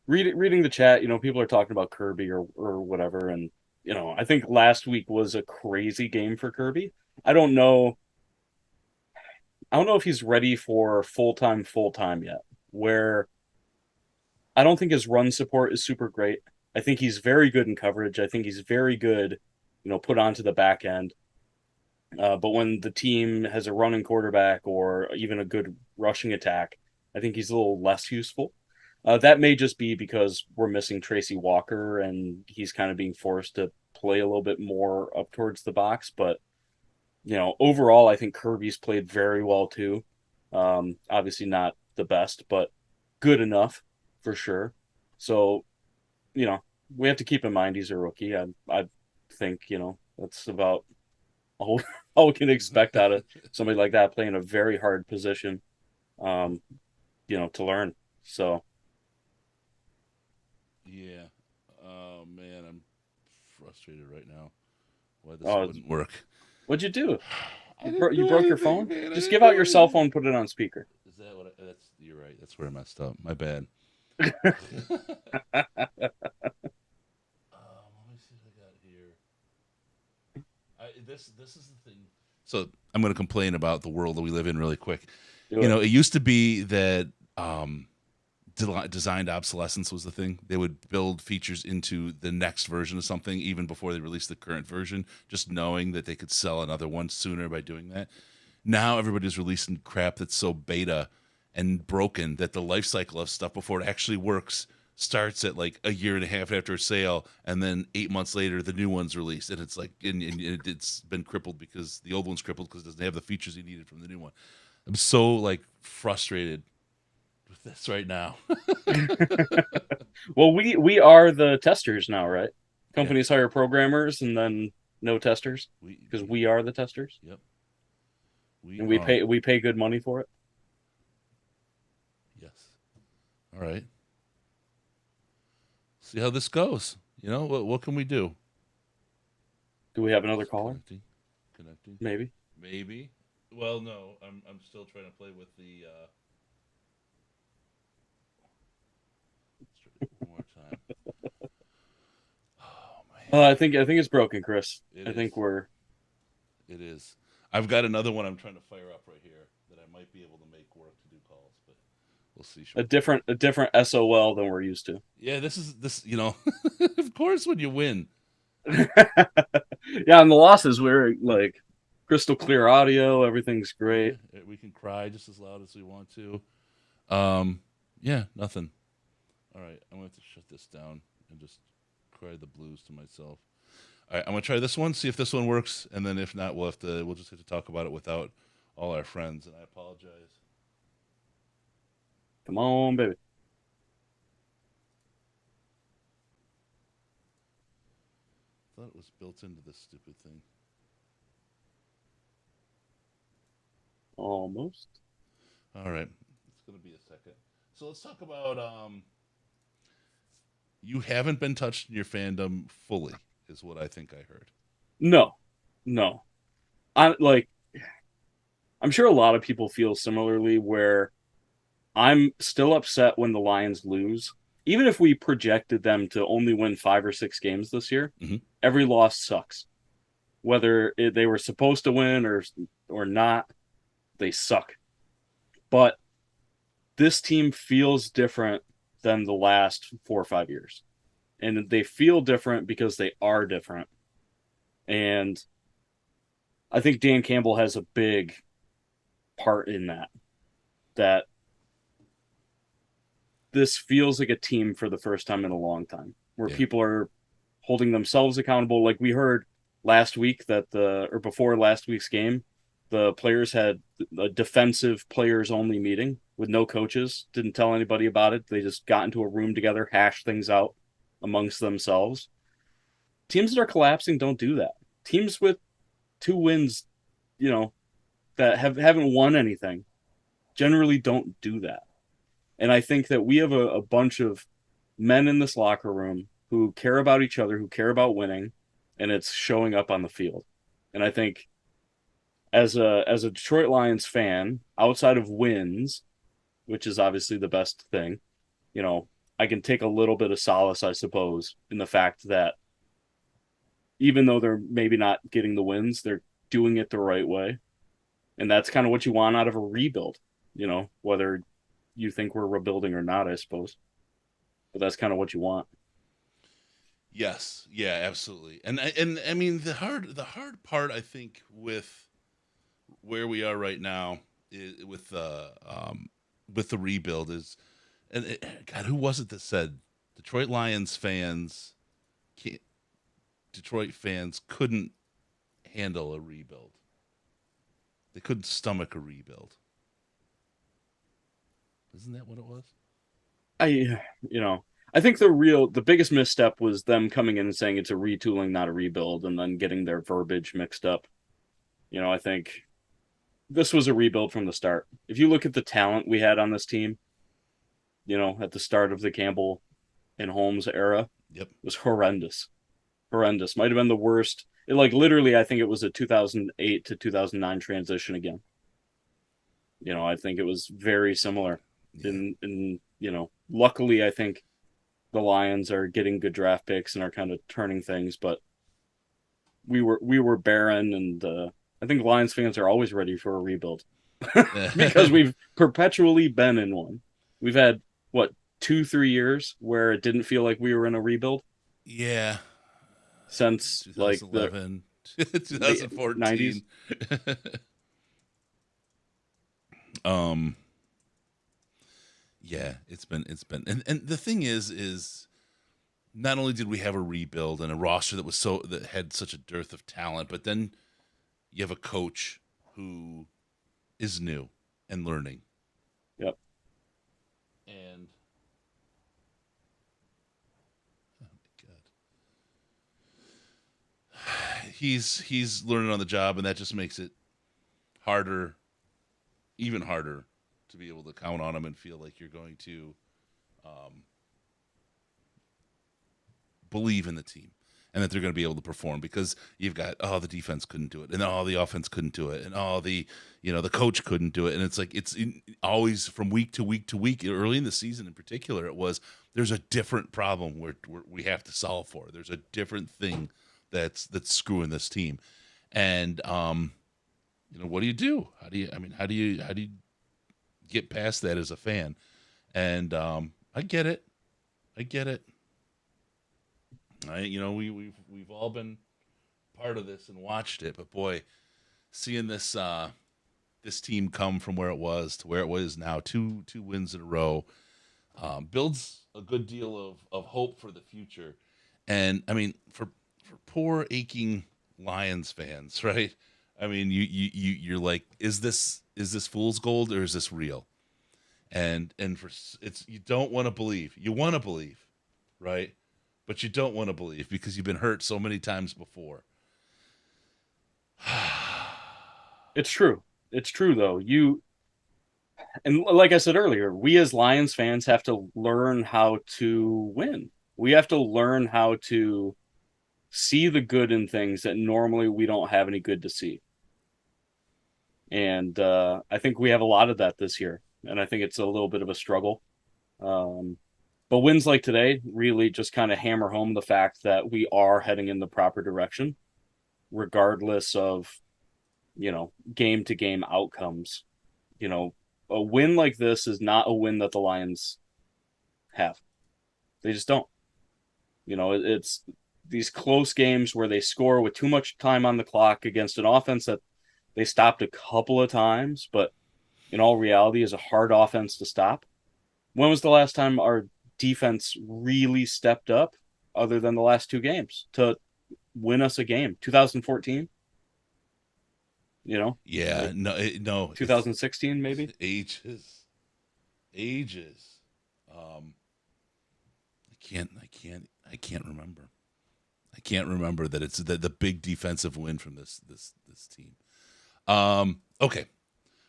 S2: reading the chat, people are talking about Kirby or whatever. And, I think last week was a crazy game for Kirby. I don't know if he's ready for full-time yet, where I don't think his run support is super great. I think he's very good in coverage. I think he's very good, put onto the back end. But when the team has a running quarterback or even a good rushing attack, I think he's a little less useful. That may just be because we're missing Tracy Walker and he's kind of being forced to play a little bit more up towards the box. But, overall, I think Kirby's played very well too. Obviously not the best, but good enough for sure. So, we have to keep in mind he's a rookie. I think, that's about all we can expect out of somebody like that playing a very hard position, to learn. So.
S1: Yeah. Oh, man, I'm frustrated right now. Why this wouldn't work.
S2: What'd you do? You broke your phone? Man. Just give out your cell phone, put it on speaker.
S1: Is that what you're right. That's where I messed up. My bad. Let me see what I got here. This is the thing. So I'm going to complain about the world that we live in really quick. It used to be that designed obsolescence was the thing. They would build features into the next version of something even before they released the current version, just knowing that they could sell another one sooner by doing that. Now everybody's releasing crap that's so beta and broken that the life cycle of stuff before it actually works starts at like a year and a half after a sale, and then 8 months later the new one's released, and it's like and it's been crippled because the old one's crippled because it doesn't have the features you needed from the new one. I'm so like frustrated with this right now.
S2: Well, we are the testers now, right? Companies hire programmers and then no testers because we are the testers.
S1: Yep.
S2: We pay good money for it.
S1: Yes. All right. See how this goes. What can we do?
S2: Do we have another caller?
S1: Connecting.
S2: Maybe.
S1: Well, no. I'm still trying to play with the. Let's try it one more time. Oh man.
S2: I think it's broken, Chris. I think we're.
S1: It is. I've got another one I'm trying to fire up right here that I might be able to make work to do calls, but we'll see.
S2: A different SOL than we're used to.
S1: Yeah, this. Of course, when you win.
S2: Yeah, and the losses we're like crystal clear audio. Everything's great.
S1: Yeah, we can cry just as loud as we want to. Yeah, nothing. All right, I'm going to have to shut this down and just cry the blues to myself. All right, I'm going to try this one, see if this one works, and then if not, we'll just have to talk about it without all our friends, and I apologize.
S2: Come on, baby.
S1: I thought it was built into this stupid thing.
S2: Almost.
S1: All right, it's going to be a second. So let's talk about you haven't been touched in your fandom fully, is what I think I heard.
S2: No. I'm sure a lot of people feel similarly, where I'm still upset when the Lions lose. Even if we projected them to only win 5 or 6 games this year, every loss sucks. Whether they were supposed to win or not, they suck. But this team feels different than the last 4 or 5 years. And they feel different because they are different. And I think Dan Campbell has a big part in that this feels like a team for the first time in a long time, where people are holding themselves accountable. Like we heard last week before last week's game, the players had a defensive players only meeting with no coaches, didn't tell anybody about it. They just got into a room together, hashed things out amongst themselves. Teams that are collapsing don't do that. Teams with 2 wins, that haven't won anything, generally don't do that. And I think that we have a bunch of men in this locker room who care about each other, who care about winning, and it's showing up on the field. And I think as a Detroit Lions fan, outside of wins, which is obviously the best thing, I can take a little bit of solace, I suppose, in the fact that even though they're maybe not getting the wins, they're doing it the right way. And that's kind of what you want out of a rebuild, whether you think we're rebuilding or not, I suppose. But that's kind of what you want.
S1: Yes, yeah, absolutely. And I mean the hard part, I think, with where we are right now with the rebuild is, God, who was it that said Detroit fans couldn't handle a rebuild? They couldn't stomach a rebuild. Isn't that what it was?
S2: I think the biggest misstep was them coming in and saying it's a retooling, not a rebuild, and then getting their verbiage mixed up. I think this was a rebuild from the start. If you look at the talent we had on this team, at the start of the Campbell and Holmes era,
S1: it
S2: was horrendous. Horrendous. Might have been the worst. Literally, I think it was a 2008 to 2009 transition again. I think it was very similar. And luckily, I think the Lions are getting good draft picks and are kind of turning things, but we were barren, and I think Lions fans are always ready for a rebuild because we've perpetually been in one. We've had 2-3 years where it didn't feel like we were in a rebuild.
S1: Yeah,
S2: since
S1: 2011, 2014. 90s. Yeah, it's been, and the thing is not only did we have a rebuild and a roster that had such a dearth of talent, but then you have a coach who is new and learning.
S2: Yep.
S1: And oh my God, he's learning on the job, and that just makes it harder, even harder, to be able to count on them and feel like you're going to believe in the team and that they're going to be able to perform, because you've got, the defense couldn't do it, and the offense couldn't do it, and the coach couldn't do it. And it's like, always from week to week to week, early in the season in particular, there's a different problem where we have to solve for. There's a different thing that's screwing this team. And, what do you do? How do you get past that as a fan? And I get it. We've all been part of this and watched it, but boy, seeing this team come from where it was to where it was now, two wins in a row, builds a good deal of hope for the future. And I mean, for poor aching Lions fans, right? I mean, you're like, is this fool's gold or is this real? And you don't want to believe. You want to believe, right? But you don't want to believe because you've been hurt so many times before.
S2: It's true. It's true, though. And like I said earlier, we as Lions fans have to learn how to win. We have to learn how to see the good in things that normally we don't have any good to see. And I think we have a lot of that this year. And I think it's a little bit of a struggle. But wins like today really just kind of hammer home the fact that we are heading in the proper direction, regardless of, game to game outcomes. A win like this is not a win that the Lions have. They just don't. It's these close games where they score with too much time on the clock against an offense that they stopped a couple of times, but in all reality is a hard offense to stop. When was the last time our defense really stepped up, other than the last 2 games, to win us a game? 2014?
S1: Yeah, no.
S2: 2016 maybe?
S1: Ages. I can't remember. I can't remember that it's the big defensive win from this team. Okay.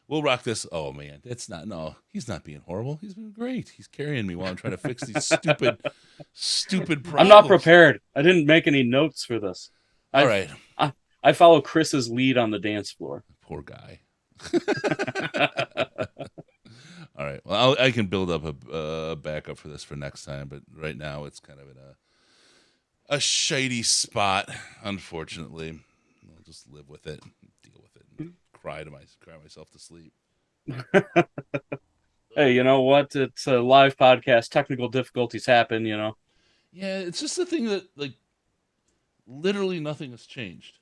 S1: We'll rock this. Oh man, he's not being horrible. He's been great. He's carrying me while I'm trying to fix these stupid problems.
S2: I'm not prepared. I didn't make any notes for this.
S1: All right.
S2: I follow Chris's lead on the dance floor.
S1: Poor guy. All right. Well, I can build up a backup for this for next time, but right now it's kind of in a shady spot, unfortunately. I'll just live with it, deal with it, and cry myself to sleep.
S2: Hey, you know what? It's a live podcast. Technical difficulties happen,
S1: Yeah, it's just the thing that, literally nothing has changed.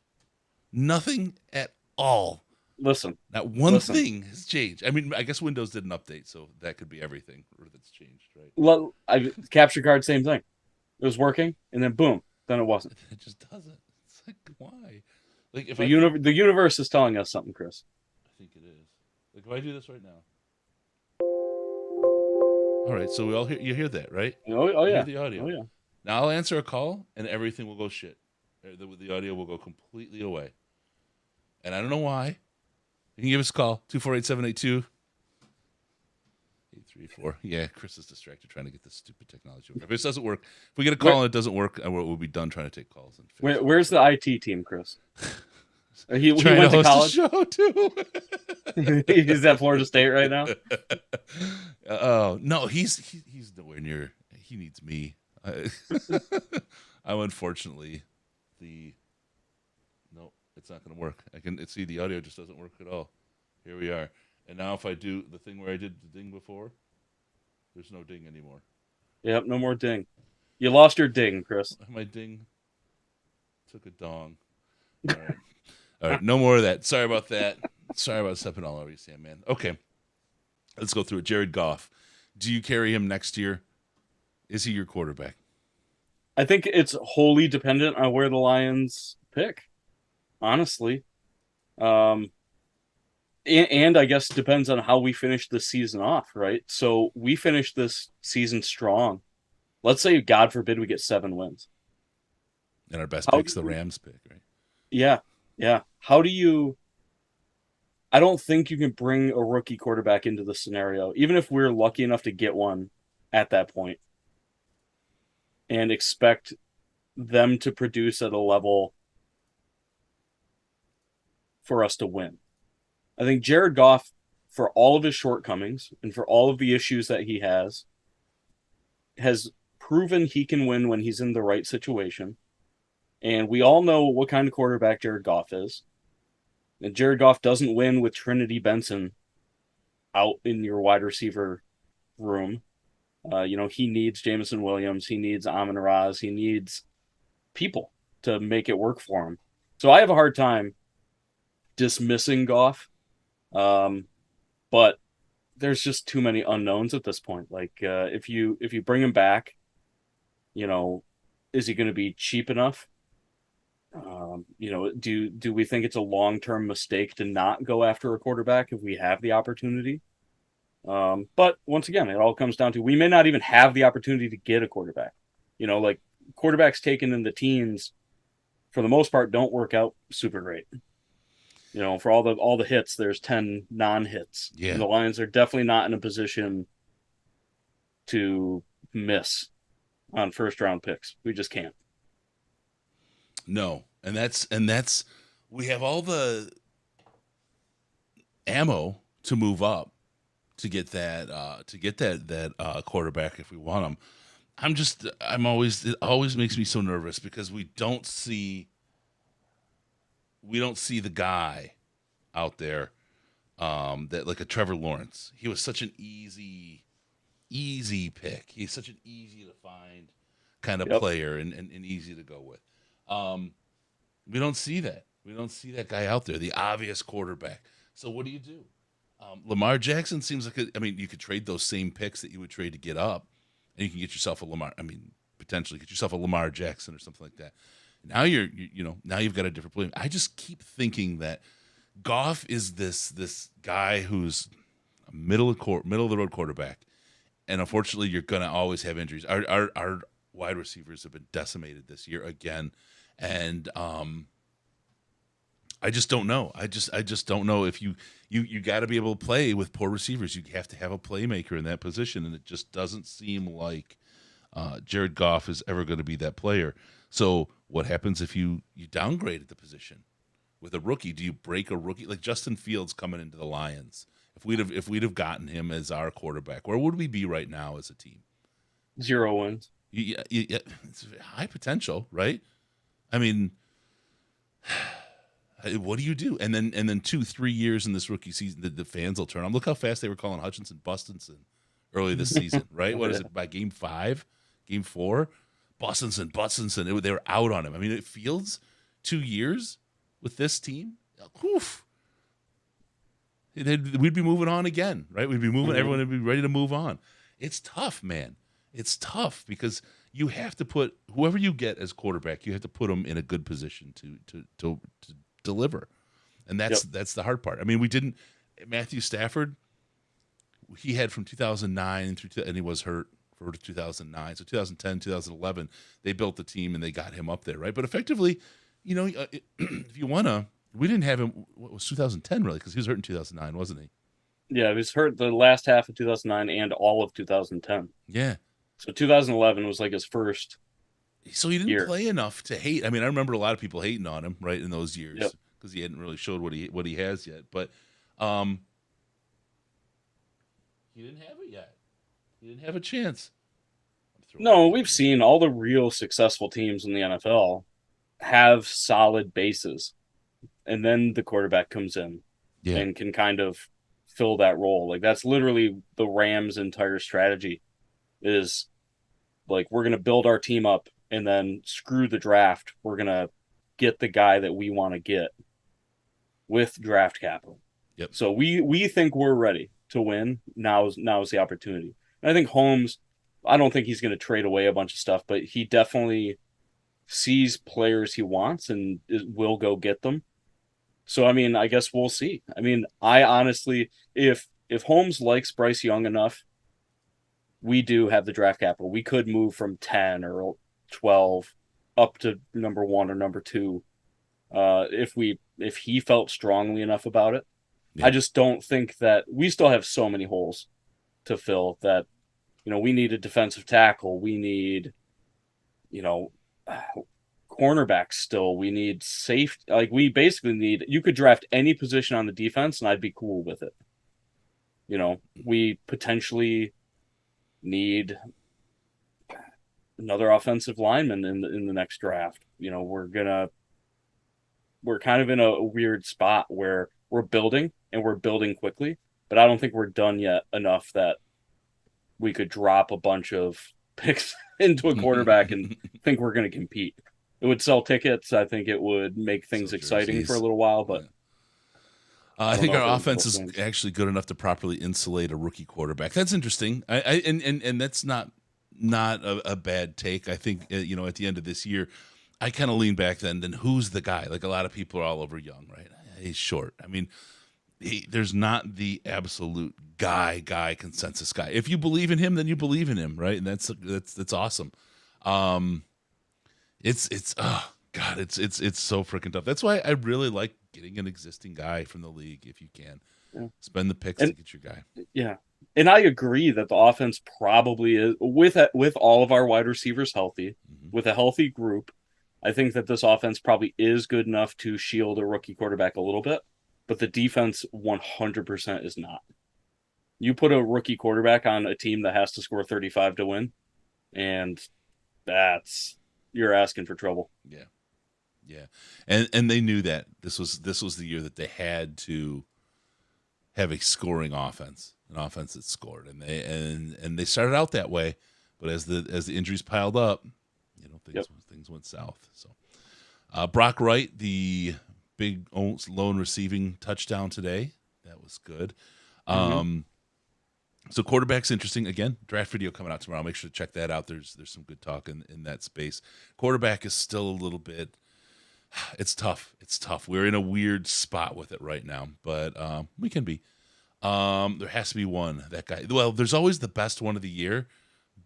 S1: Nothing at all.
S2: Listen.
S1: Not one thing has changed. I mean, I guess Windows did an update, so that could be everything that's changed, right?
S2: Capture card, same thing. It was working, and then boom, then it wasn't.
S1: It just doesn't. It's like, why? If
S2: the universe is telling us something, Chris.
S1: I think it is. If I do this right now. All right, so you hear that, right?
S2: Oh yeah.
S1: You hear the audio.
S2: Oh yeah.
S1: Now I'll answer a call, and everything will go shit. The audio will go completely away. And I don't know why. You can give us a call, 248-782-834. Yeah, Chris is distracted trying to get this stupid technology working. If this doesn't work, if we get a call and it doesn't work, we'll be done trying to take calls.
S2: Where's the IT team, Chris? He went to college.
S1: Show too.
S2: He's at Florida State right now.
S1: Oh no, he's nowhere near. He needs me. I'm unfortunately no, it's not going to work. I can see the audio just doesn't work at all. Here we are, and now if I do the thing where I did the ding before, there's no ding anymore.
S2: Yep, no more ding. You lost your ding, Chris.
S1: My ding took a dong. All right, no more of that. Sorry about that. Sorry about stepping all over you, Sandman. Okay, let's go through it. Jared Goff. Do you carry him next year? Is he your quarterback?
S2: I think it's wholly dependent on where the Lions pick, honestly. And I guess depends on how we finish the season off, right? So we finish this season strong. Let's say, God forbid, we get 7 wins.
S1: And our best pick's the Rams pick, right?
S2: Yeah. How do you... I don't think you can bring a rookie quarterback into the scenario, even if we're lucky enough to get one at that point, and expect them to produce at a level for us to win. I think Jared Goff, for all of his shortcomings and for all of the issues that he has proven he can win when he's in the right situation. And we all know what kind of quarterback Jared Goff is. And Jared Goff doesn't win with Trinity Benson out in your wide receiver room. He needs Jameson Williams. He needs Amon-Ra. He needs people to make it work for him. So I have a hard time dismissing Goff. But there's just too many unknowns at this point. If you bring him back, is he going to be cheap enough? Do we think it's a long-term mistake to not go after a quarterback if we have the opportunity? But once again, it all comes down to, we may not even have the opportunity to get a quarterback. Quarterbacks taken in the teens, for the most part, don't work out super great. For all the hits, there's 10 non-hits.
S1: Yeah.
S2: And the Lions are definitely not in a position to miss on first round picks. We just can't.
S1: No, and that's we have all the ammo to move up to get that quarterback if we want him. It always makes me so nervous because we don't see the guy out there that like a Trevor Lawrence. He was such an easy pick. He's such an easy to find kind of player and easy to go with. We don't see that. We don't see that guy out there, the obvious quarterback. So what do you do? Lamar Jackson seems like you could trade those same picks that you would trade to get up, and you can get yourself potentially get yourself a Lamar Jackson or something like that. Now now you've got a different play. I just keep thinking that Goff is this guy who's a middle of the road quarterback, and unfortunately, you're gonna always have injuries. Our wide receivers have been decimated this year again, and I just don't know. I just don't know if you got to be able to play with poor receivers. You have to have a playmaker in that position, and it just doesn't seem like Jared Goff is ever going to be that player. So what happens if you downgrade at the position with a rookie? Do you break a rookie like Justin Fields coming into the Lions? If we'd have gotten him as our quarterback, where would we be right now as a team?
S2: 0 wins.
S1: Yeah, it's high potential, right? I mean, what do you do? And then 2-3 years in this rookie season, the fans will turn on. Look how fast they were calling Hutchinson Bustinson early this season, right? What is it, by game 5, game 4? Bustinson. They were out on him. I mean, it Fields 2 years with this team. Oof. We'd be moving on again, right? We'd be moving. Mm-hmm. Everyone would be ready to move on. It's tough, man. It's tough because you have to put whoever you get as quarterback, you have to put them in a good position to deliver, and that's the hard part. I mean, we didn't. Matthew Stafford, he had from 2009 through, and he was hurt for 2009. So 2010, 2011, they built the team and they got him up there, right? But effectively, if you wanna, we didn't have him. What was 2010 really? Because he was hurt in 2009, wasn't he?
S2: Yeah, he was hurt the last half of 2009 and all of 2010.
S1: Yeah.
S2: So 2011 was like his first.
S1: So he didn't play enough to hate. I mean, I remember a lot of people hating on him, right, in those years because he hadn't really showed what he has yet. But he didn't have it yet. He didn't have a chance.
S2: No, we've seen all the real successful teams in the NFL have solid bases, and then the quarterback comes in and can kind of fill that role. Like that's literally the Rams' entire strategy. Is like we're gonna build our team up and then screw the draft. We're gonna get the guy that we want to get with draft capital.
S1: Yep.
S2: So we think we're ready to win. Now is the opportunity. And I think Holmes, I don't think he's gonna trade away a bunch of stuff, but he definitely sees players he wants and will go get them. So I mean, I guess we'll see. I mean, I honestly, if Holmes likes Bryce Young enough, we do have the draft capital. We could move from 10 or 12 up to number 1 or number 2 if he felt strongly enough about it. Yeah. I just don't think that we still have so many holes to fill that, we need a defensive tackle. We need, cornerbacks still. We need safety. Like we basically need, you could draft any position on the defense and I'd be cool with it. We potentially need another offensive lineman in the next draft. We're kind of in a weird spot where we're building and we're building quickly, but I don't think we're done yet enough that we could drop a bunch of picks into a quarterback and think we're going to compete. It would sell tickets. I think it would make things exciting for a little while, but
S1: I think our offense is actually good enough to properly insulate a rookie quarterback. That's interesting. And that's not a bad take. I think, at the end of this year, I kind of lean back then who's the guy? Like a lot of people are all over Young, right? He's short. I mean, there's not the absolute guy consensus guy. If you believe in him, then you believe in him, right? And that's awesome. It's so freaking tough. That's why I really like getting an existing guy from the league if you can. Yeah. Spend the picks to get your guy.
S2: Yeah. And I agree that the offense probably is with all of our wide receivers healthy, with a healthy group. I think that this offense probably is good enough to shield a rookie quarterback a little bit, but the defense 100% is not. You put a rookie quarterback on a team that has to score 35 to win, and you're asking for trouble.
S1: Yeah. Yeah. And they knew that this was the year that they had to have a scoring offense, an offense that scored, and they started out that way, but as the injuries piled up, things went south. So, Brock Wright, the big lone receiving touchdown today, that was good. So quarterback's interesting. Again, draft video coming out tomorrow. Make sure to check that out. There's some good talk in that space. Quarterback is still a little bit. It's tough. It's tough. We're in a weird spot with it right now, but we can be. There has to be one. That guy. Well, there's always the best one of the year,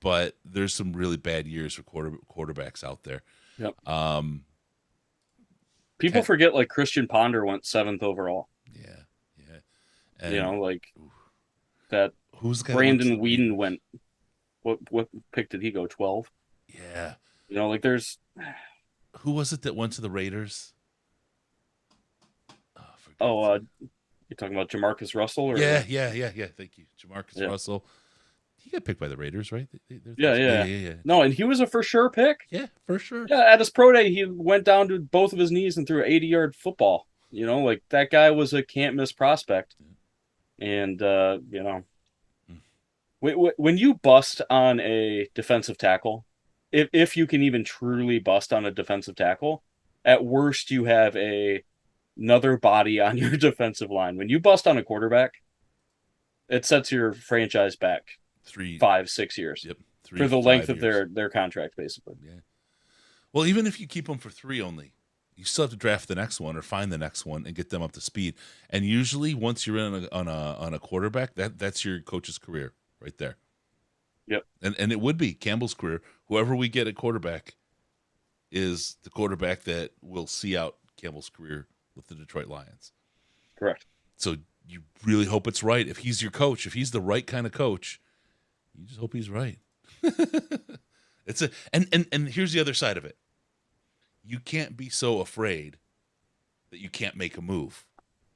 S1: but there's some really bad years for quarterbacks out there.
S2: Yep. People forget like Christian Ponder went 7th overall.
S1: Yeah. And,
S2: that.
S1: Who's the guy?
S2: Brandon Whedon went. What pick did he go? 12.
S1: Yeah.
S2: There's.
S1: Who was it that went to the Raiders?
S2: You're talking about Jamarcus Russell? Or...
S1: Yeah. Thank you, Jamarcus Russell. He got picked by the Raiders, right?
S2: Yeah. No, and he was a for sure pick.
S1: Yeah, for sure.
S2: Yeah, at his pro day, he went down to both of his knees and threw an 80-yard football. That guy was a can't miss prospect. And when you bust on a defensive tackle, if you can even truly bust on a defensive tackle, at worst you have another body on your defensive line. When you bust on a quarterback, it sets your franchise back 5-6 years.
S1: Yep.
S2: For the length of their contract, basically.
S1: Yeah. Well, even if you keep them for 3 only, you still have to draft the next one or find the next one and get them up to speed. And usually, once you're in on a quarterback, that's your coach's career right there.
S2: Yep.
S1: And it would be Campbell's career. Whoever we get at quarterback is the quarterback that will see out Campbell's career with the Detroit Lions.
S2: Correct.
S1: So you really hope it's right. If he's your coach, if he's the right kind of coach, you just hope he's right. And here's the other side of it. You can't be so afraid that you can't make a move.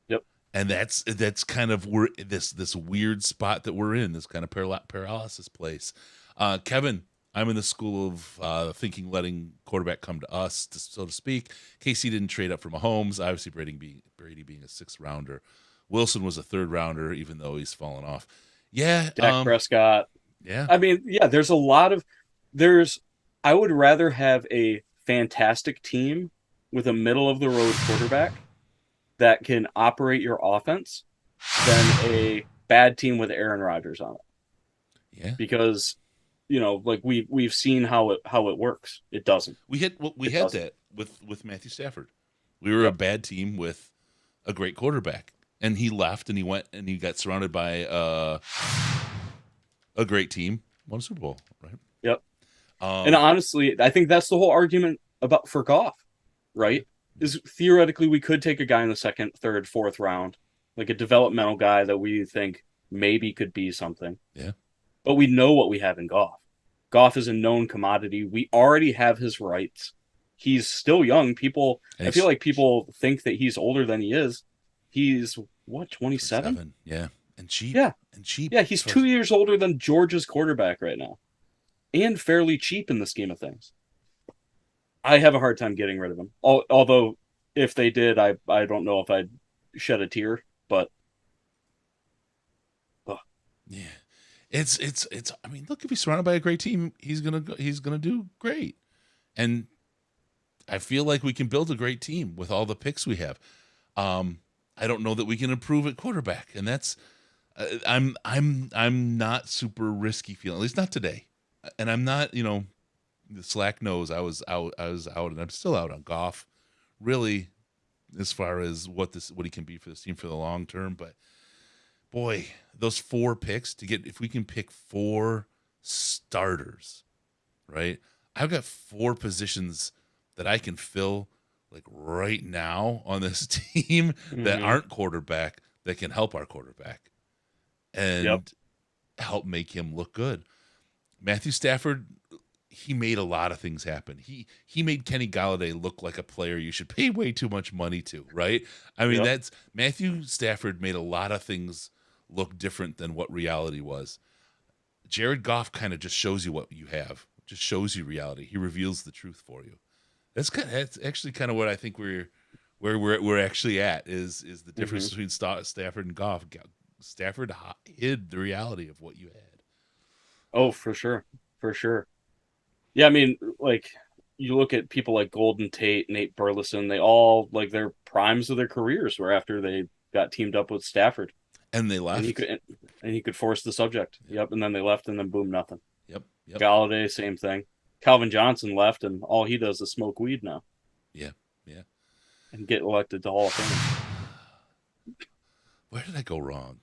S2: Yep.
S1: And that's kind of this weird spot that we're in, this kind of paralysis place. Kevin, I'm in the school of thinking letting quarterback come to us, so to speak. KC didn't trade up for Mahomes. Obviously, Brady being a 6th rounder. Wilson was a 3rd rounder, even though he's fallen off. Yeah.
S2: Dak Prescott.
S1: Yeah.
S2: I mean, yeah, there's a lot of I would rather have a fantastic team with a middle of the road quarterback that can operate your offense than a bad team with Aaron Rodgers on it.
S1: Yeah.
S2: Because we've seen how it works. It doesn't.
S1: We had that with Matthew Stafford. We were a bad team with a great quarterback, and he left and he went and he got surrounded by a great team, won a Super Bowl, right?
S2: Yep. And honestly, I think that's the whole argument for Goff, right? Is theoretically we could take a guy in the 2nd, 3rd, 4th round, like a developmental guy that we think maybe could be something.
S1: Yeah.
S2: But we know what we have in Goff. Goff is a known commodity. We already have his rights. He's still young. I feel like people think that he's older than he is. He's 27?
S1: Yeah. And cheap.
S2: Yeah.
S1: And cheap.
S2: Yeah, he's 2 years older than Georgia's quarterback right now. And fairly cheap in the scheme of things. I have a hard time getting rid of him. Although, if they did, I don't know if I'd shed a tear. But
S1: yeah, it's. I mean, look, if he's surrounded by a great team, he's gonna do great. And I feel like we can build a great team with all the picks we have. I don't know that we can improve at quarterback, and that's. I'm not super risky feeling, at least not today. And I'm not, the Slack knows I was out, and I'm still out on Goff, really, as far as what he can be for this team for the long term. But boy, those 4 picks if we can pick 4 starters, right? I've got 4 positions that I can fill like right now on this team that aren't quarterback that can help our quarterback. And helped make him look good. Matthew Stafford, he made a lot of things happen. He made Kenny Galladay look like a player you should pay way too much money to, right? I mean, that's Matthew Stafford made a lot of things look different than what reality was. Jared Goff kind of just shows you what you have, just shows you reality. He reveals the truth for you. That's actually kind of what I think where we're actually at is the difference between Stafford and Goff. Stafford hid the reality of what you had.
S2: Oh, for sure. Yeah, I mean, like, you look at people like Golden Tate, Nate Burleson, they all, like, their primes of their careers were after they got teamed up with Stafford.
S1: And they left.
S2: And he could force the subject. Yep, and then they left, and then boom, nothing.
S1: Yep.
S2: Galladay, same thing. Calvin Johnson left, and all he does is smoke weed now.
S1: Yeah.
S2: And get elected to Hall of Fame.
S1: Where did I go wrong?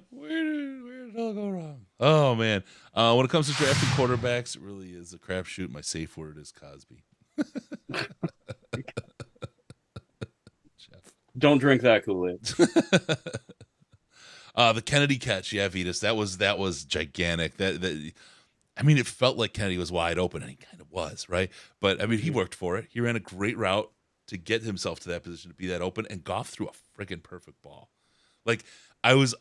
S1: Where did it all go wrong? Oh, man. When it comes to drafting quarterbacks, it really is a crapshoot. My safe word is Cosby.
S2: Don't drink that Kool-Aid.
S1: The Kennedy catch, Vitas, that was gigantic. That I mean, it felt like Kennedy was wide open, and he kind of was, right? But I mean, he worked for it. He ran a great route to get himself to that position to be that open, and Goff threw a friggin' perfect ball. Like I was.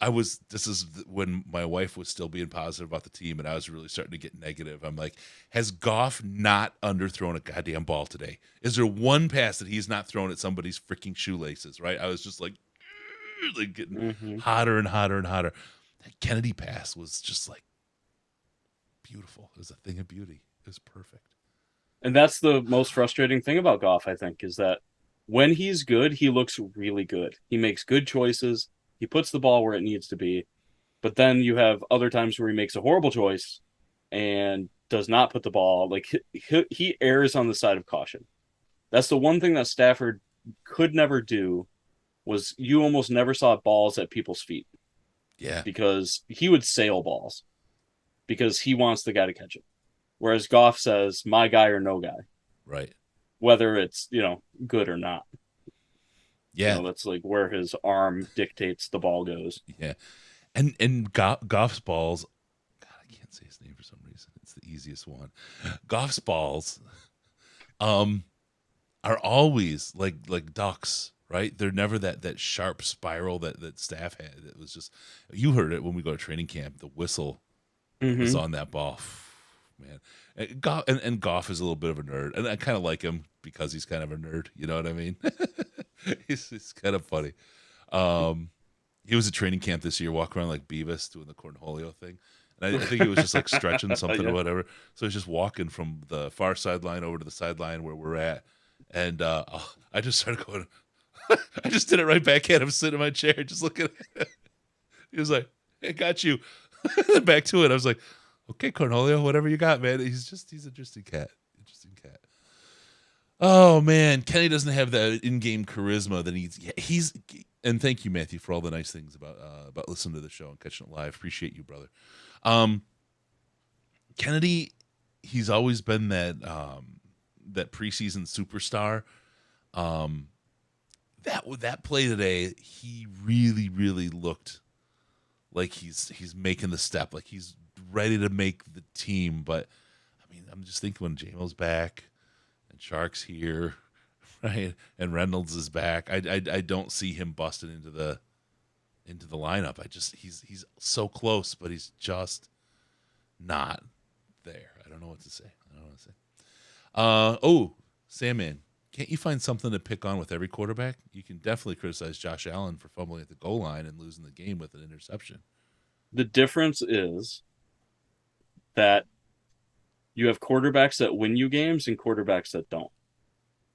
S1: This is when my wife was still being positive about the team, and I was really starting to get negative. I'm like, has Goff not underthrown a goddamn ball today? Is there one pass that he's not thrown at somebody's freaking shoelaces? Right? I was just like getting hotter and hotter and hotter. That Kennedy pass was just like beautiful. It was a thing of beauty. It was perfect.
S2: And that's the most frustrating thing about Goff, I think, is that when he's good, he looks really good. He makes good choices. He puts the ball where it needs to be. But then you have other times where he makes a horrible choice and does not put the ball. Like, he errs on the side of caution. That's the one thing that Stafford could never do, was you almost never saw balls at people's feet.
S1: Yeah.
S2: Because he would sail balls because he wants the guy to catch it. Whereas Goff says, my guy or no guy.
S1: Right.
S2: Whether it's, good or not.
S1: Yeah.
S2: That's like where his arm dictates the ball goes.
S1: Yeah. And Goff's balls, God, I can't say his name for some reason. It's the easiest one. Goff's balls are always like ducks, right? They're never that sharp spiral that Staff had. It was just, you heard it when we go to training camp. The whistle was on that ball. Man. And Goff is a little bit of a nerd. And I kind of like him because he's kind of a nerd. You know what I mean? He's kind of funny. He was at training camp this year, walking around like Beavis doing the cornholio thing. And I think he was just like stretching something or whatever. So he's just walking from the far sideline over to the sideline where we're at. And I just started going, I just did it right back at him, sitting in my chair, just looking at it. He was like, hey, got you. Back to it. I was like, okay, Cornholio, whatever you got, man. He's an interesting cat. Oh, man. Kenny doesn't have that in-game charisma that he's and thank you, Matthew, for all the nice things about listening to the show and catching it live. Appreciate you, brother. Kennedy, he's always been that preseason superstar. That play today, he really, really looked like he's making the step, like he's ready to make the team. But I mean, I'm just thinking when JMO's back and Shark's here, right, and Reynolds is back, I don't see him busting into the lineup. He's so close, but he's just not there. I don't know what to say. Sandman, can't you find something to pick on with every quarterback? You can definitely criticize Josh Allen for fumbling at the goal line and losing the game with an interception.
S2: The difference is that you have quarterbacks that win you games and quarterbacks that don't.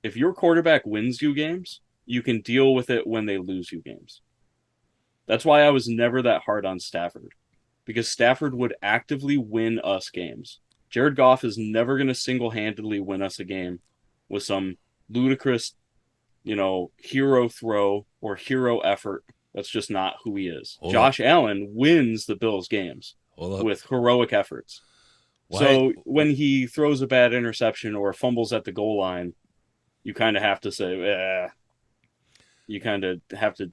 S2: If your quarterback wins you games, you can deal with it when they lose you games. That's why I was never that hard on Stafford, because Stafford would actively win us games. Jared Goff is never going to single-handedly win us a game with some ludicrous, hero throw or hero effort. That's just not who he is. Josh Allen wins the Bills games with heroic efforts. Why? So when he throws a bad interception or fumbles at the goal line, you kind of have to say, you kind of have to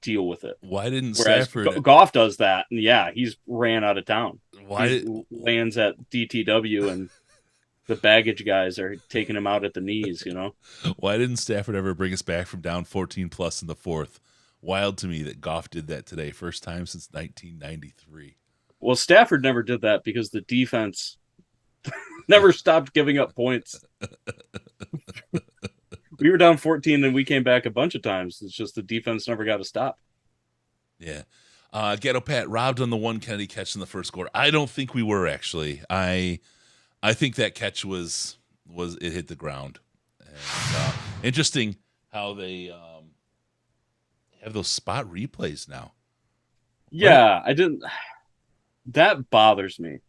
S2: deal with it.
S1: Why didn't
S2: Whereas
S1: Stafford?
S2: Goff does that, and yeah, he's ran out of town.
S1: Why
S2: lands at DTW, and the baggage guys are taking him out at the knees?
S1: Why didn't Stafford ever bring us back from down 14 plus in the fourth? Wild to me that Goff did that today, first time since 1993.
S2: Well, Stafford never did that because the defense never stopped giving up points. We were down 14 and we came back a bunch of times. It's just the defense never got a stop.
S1: Yeah. Ghetto Pat robbed on the one Kennedy catch in the first quarter. I don't think we were, actually. I think that catch was it hit the ground. And, interesting how they have those spot replays now.
S2: Yeah, I didn't. That bothers me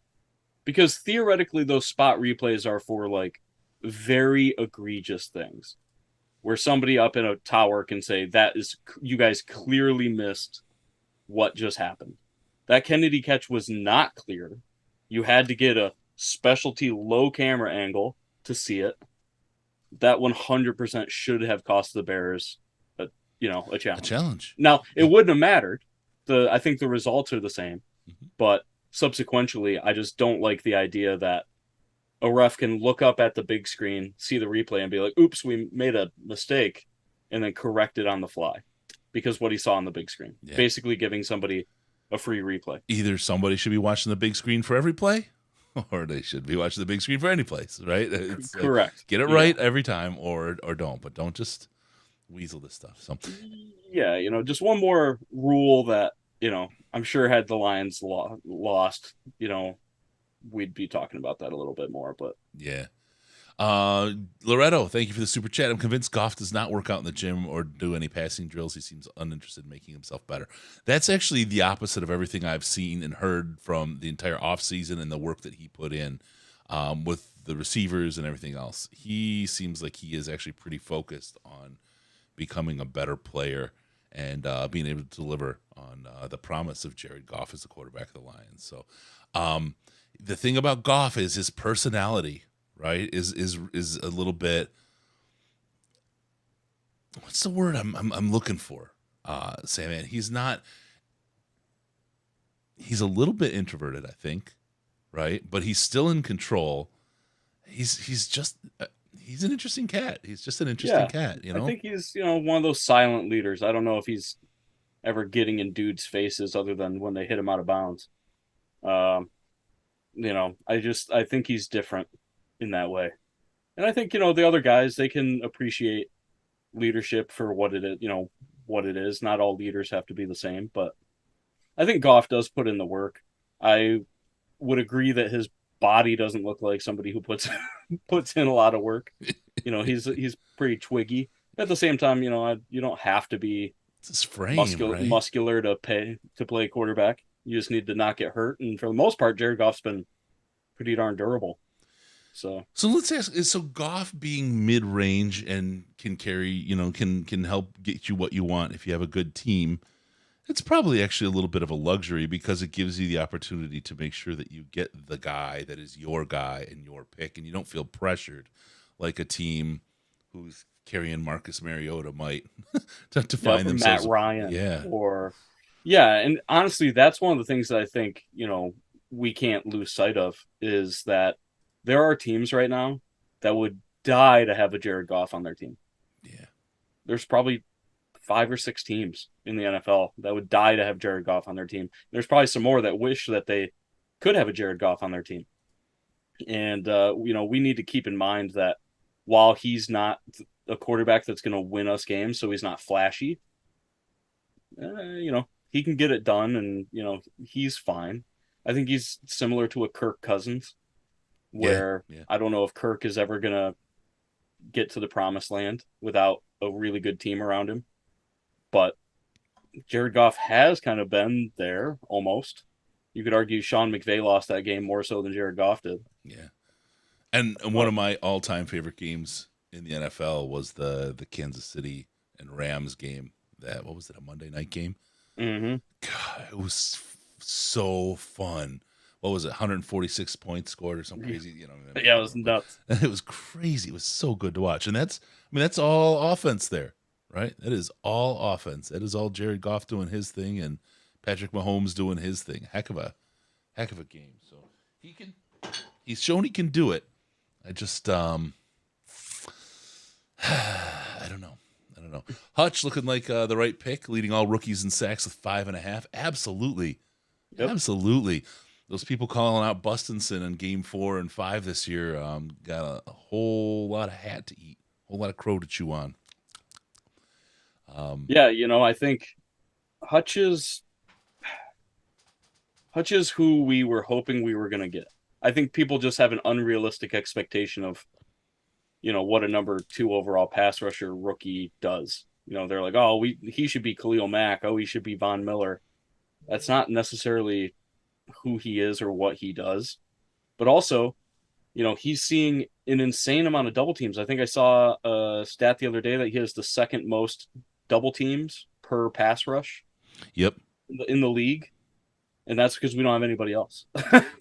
S2: because theoretically those spot replays are for like very egregious things where somebody up in a tower can say that is, you guys clearly missed what just happened. That Kennedy catch was not clear. You had to get a specialty low camera angle to see it. That 100% should have cost the Bears a challenge. Now, it wouldn't have mattered. I think the results are the same, but subsequently, I just don't like the idea that a ref can look up at the big screen, see the replay, and be like, oops, we made a mistake, and then correct it on the fly because what he saw on the big screen.
S1: Yeah.
S2: Basically giving somebody a free replay.
S1: Either somebody should be watching the big screen for every play, or they should be watching the big screen for any place, right? It's
S2: correct.
S1: Get it right every time, or don't, but don't just weasel this stuff. So
S2: yeah, just one more rule that I'm sure had the Lions lost, we'd be talking about that a little bit more. But
S1: yeah. Loretto, thank you for the super chat. I'm convinced Goff does not work out in the gym or do any passing drills. He seems uninterested in making himself better. That's actually the opposite of everything I've seen and heard from the entire offseason and the work that he put in with the receivers and everything else. He seems like he is actually pretty focused on becoming a better player and being able to deliver on the promise of Jared Goff as the quarterback of the Lions. So the thing about Goff is his personality, right, is a little bit, what's the word I'm looking for, Sandman? He's a little bit introverted, I think, right? But he's still in control. He's just he's an interesting cat. He's just an interesting cat,
S2: I think he's, one of those silent leaders. I don't know if he's ever getting in dudes' faces other than when they hit him out of bounds. I think he's different in that way. And I think, the other guys, they can appreciate leadership for what it is. Not all leaders have to be the same, but I think Goff does put in the work. I would agree that his body doesn't look like somebody who puts in a lot of work. He's pretty twiggy. At the same time, you don't have to be
S1: his frame,
S2: muscular to play quarterback. You just need to not get hurt. And for the most part, Jared Goff's been pretty darn durable. So
S1: let's ask: so Goff being mid-range and can carry, can help get you what you want if you have a good team. It's probably actually a little bit of a luxury because it gives you the opportunity to make sure that you get the guy that is your guy and your pick, and you don't feel pressured like a team who's carrying Marcus Mariota might to find themselves.
S2: Matt Ryan. And honestly, that's one of the things that I think, we can't lose sight of is that there are teams right now that would die to have a Jared Goff on their team.
S1: Yeah.
S2: There's probably 5 or 6 teams in the NFL that would die to have Jared Goff on their team. There's probably some more that wish that they could have a Jared Goff on their team. And, we need to keep in mind that while he's not a quarterback that's going to win us games, so he's not flashy, he can get it done and, he's fine. I think he's similar to a Kirk Cousins where I don't know if Kirk is ever going to get to the promised land without a really good team around him. But Jared Goff has kind of been there almost. You could argue Sean McVay lost that game more so than Jared Goff did.
S1: Yeah. And one of my all-time favorite games in the NFL was the Kansas City and Rams game. What was it, a Monday night game?
S2: Mm-hmm.
S1: God, it was so fun. What was it, 146 points scored or something crazy?
S2: Yeah, it was nuts.
S1: It was crazy. It was so good to watch. And that's all offense there, right? That is all offense. That is all Jared Goff doing his thing and Patrick Mahomes doing his thing. Heck of a game. So he's shown he can do it. I just I don't know. Hutch looking like the right pick, leading all rookies in sacks with 5.5. Absolutely. Yep. Absolutely. Those people calling out Bustinson in game 4 and 5 this year got a whole lot of hat to eat, a whole lot of crow to chew on.
S2: Yeah, I think Hutch is who we were hoping we were going to get. I think people just have an unrealistic expectation of, what a number 2 overall pass rusher rookie does. They're like, oh, he should be Khalil Mack. Oh, he should be Von Miller. That's not necessarily who he is or what he does. But also, he's seeing an insane amount of double teams. I think I saw a stat the other day that he has the second most double teams per pass rush.
S1: Yep.
S2: In the league. And that's because we don't have anybody else.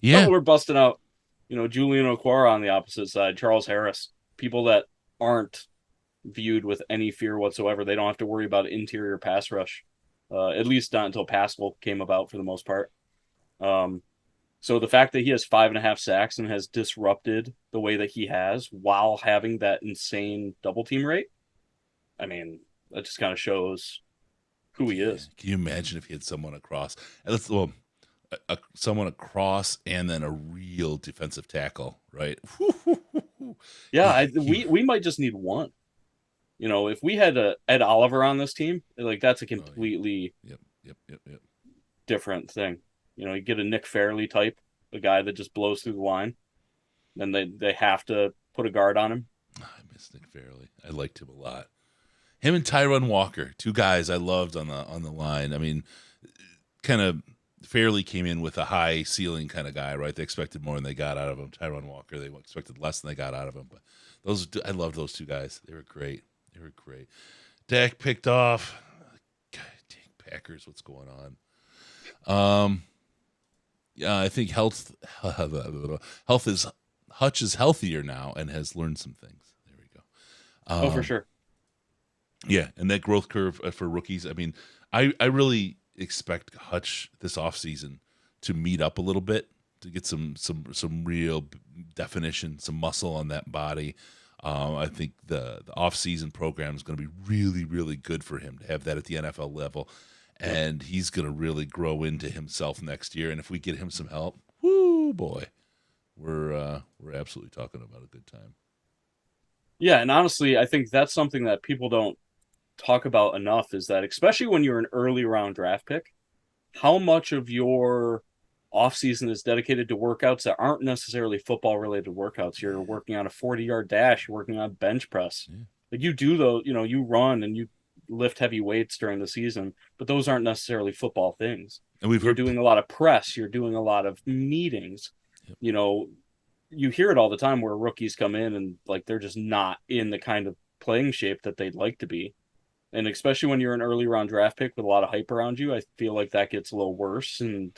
S1: Yeah.
S2: We're busting out, Julian Okwara on the opposite side, Charles Harris, people that aren't viewed with any fear whatsoever. They don't have to worry about interior pass rush, at least not until Pascal came about for the most part. So the fact that he has 5.5 sacks and has disrupted the way that he has while having that insane double team rate, I mean, that just kind of shows who he is.
S1: Can you imagine if he had someone across? Someone across and then a real defensive tackle, right?
S2: Yeah, we might just need one. If we had Ed Oliver on this team, like that's a completely different thing. You get a Nick Fairley type, a guy that just blows through the line, then they have to put a guard on him.
S1: I miss Nick Fairley. I liked him a lot. Him and Tyron Walker, 2 guys I loved on the line. I mean, kind of Fairley came in with a high ceiling kind of guy, right? They expected more than they got out of him. Tyron Walker, they expected less than they got out of him. But I loved those 2 guys. They were great. Dak picked off. God dang Packers, what's going on? Yeah, I think Hutch is healthier now and has learned some things. There we go.
S2: For sure.
S1: Yeah, and that growth curve for rookies. I mean, I really expect Hutch this offseason to meet up a little bit, to get some real definition, some muscle on that body. I think the offseason program is going to be really, really good for him to have that at the NFL level. And he's going to really grow into himself next year. And if we get him some help, whoo, boy, we're absolutely talking about a good time.
S2: Yeah, and honestly, I think that's something that people don't talk about enough, is that especially when you're an early round draft pick, how much of your offseason is dedicated to workouts that aren't necessarily football related workouts. You're working on a 40-yard dash, you're working on bench press.
S1: Yeah.
S2: Like you do those, you run and you lift heavy weights during the season, but those aren't necessarily football things.
S1: And
S2: you're doing a lot of press, you're doing a lot of meetings. Yep. You hear it all the time where rookies come in and like they're just not in the kind of playing shape that they'd like to be. And especially when you're an early round draft pick with a lot of hype around you, I feel like that gets a little worse. And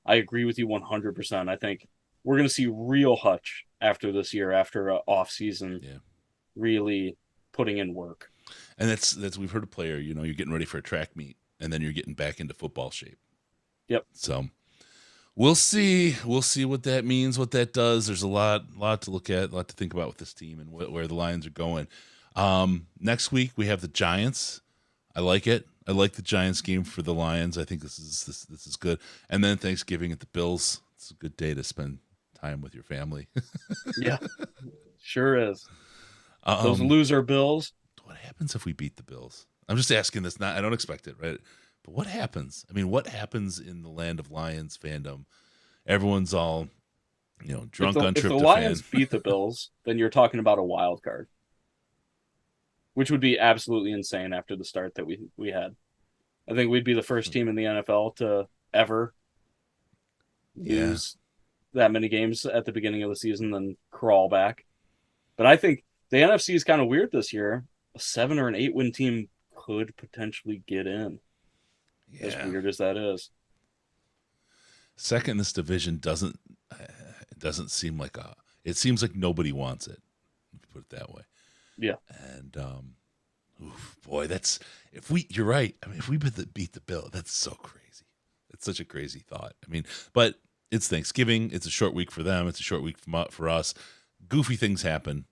S2: I agree with you 100%. I think we're going to see real Hutch after this year, after an off season, really putting in work.
S1: And that's we've heard a player, you're getting ready for a track meet and then you're getting back into football shape.
S2: Yep.
S1: So we'll see what that means, what that does. There's a lot to look at, a lot to think about with this team and where the Lions are going. Next week we have the Giants. I like it. I like the Giants game for the Lions. I think this is good. And then Thanksgiving at the Bills. It's a good day to spend time with your family.
S2: Yeah, sure is. Those loser Bills.
S1: What happens if we beat the Bills? I'm just asking this. I don't expect it, right? But what happens? I mean, what happens in the land of Lions fandom? Everyone's all, drunk on tryptophan.
S2: If the Lions beat the Bills, then you're talking about a wild card, which would be absolutely insane after the start that we had. I think we'd be the first team in the NFL to ever lose that many games at the beginning of the season, then crawl back. But I think the NFC is kind of weird this year. A 7 or an 8 win team could potentially get in. Yeah. As weird as that is.
S1: Second in this division doesn't seem like it seems like nobody wants it, if you put it that way.
S2: Yeah.
S1: And Oof, boy, you're right. I mean, if we beat the Bill, that's so crazy. It's such a crazy thought. I mean, but it's Thanksgiving. It's a short week for them. It's a short week for us. Goofy things happen,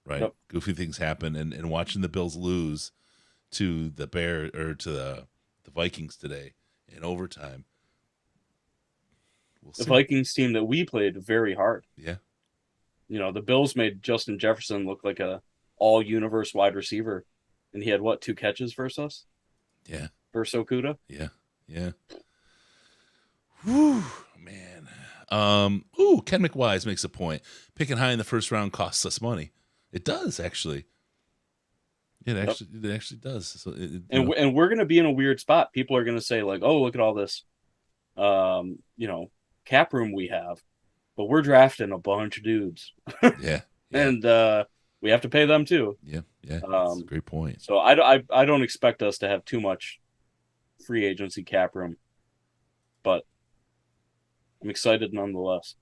S1: right?
S2: Yep.
S1: Goofy things happen, and watching the Bills lose to the the Vikings today in overtime.
S2: The Vikings team that we played very hard.
S1: Yeah.
S2: The Bills made Justin Jefferson look like a all-universe wide receiver, and he had 2 catches versus us?
S1: Yeah.
S2: Versus Okuda?
S1: Yeah. Whew, man. Ken McWise makes a point. Picking high in the first round costs us money. It does, actually. It actually does. So
S2: and we're going to be in a weird spot. People are going to say, like, oh, look at all this, cap room we have. But we're drafting a bunch of dudes.
S1: Yeah.
S2: And we have to pay them, too.
S1: Yeah. That's a great point.
S2: So I don't expect us to have too much free agency cap room. But I'm excited nonetheless.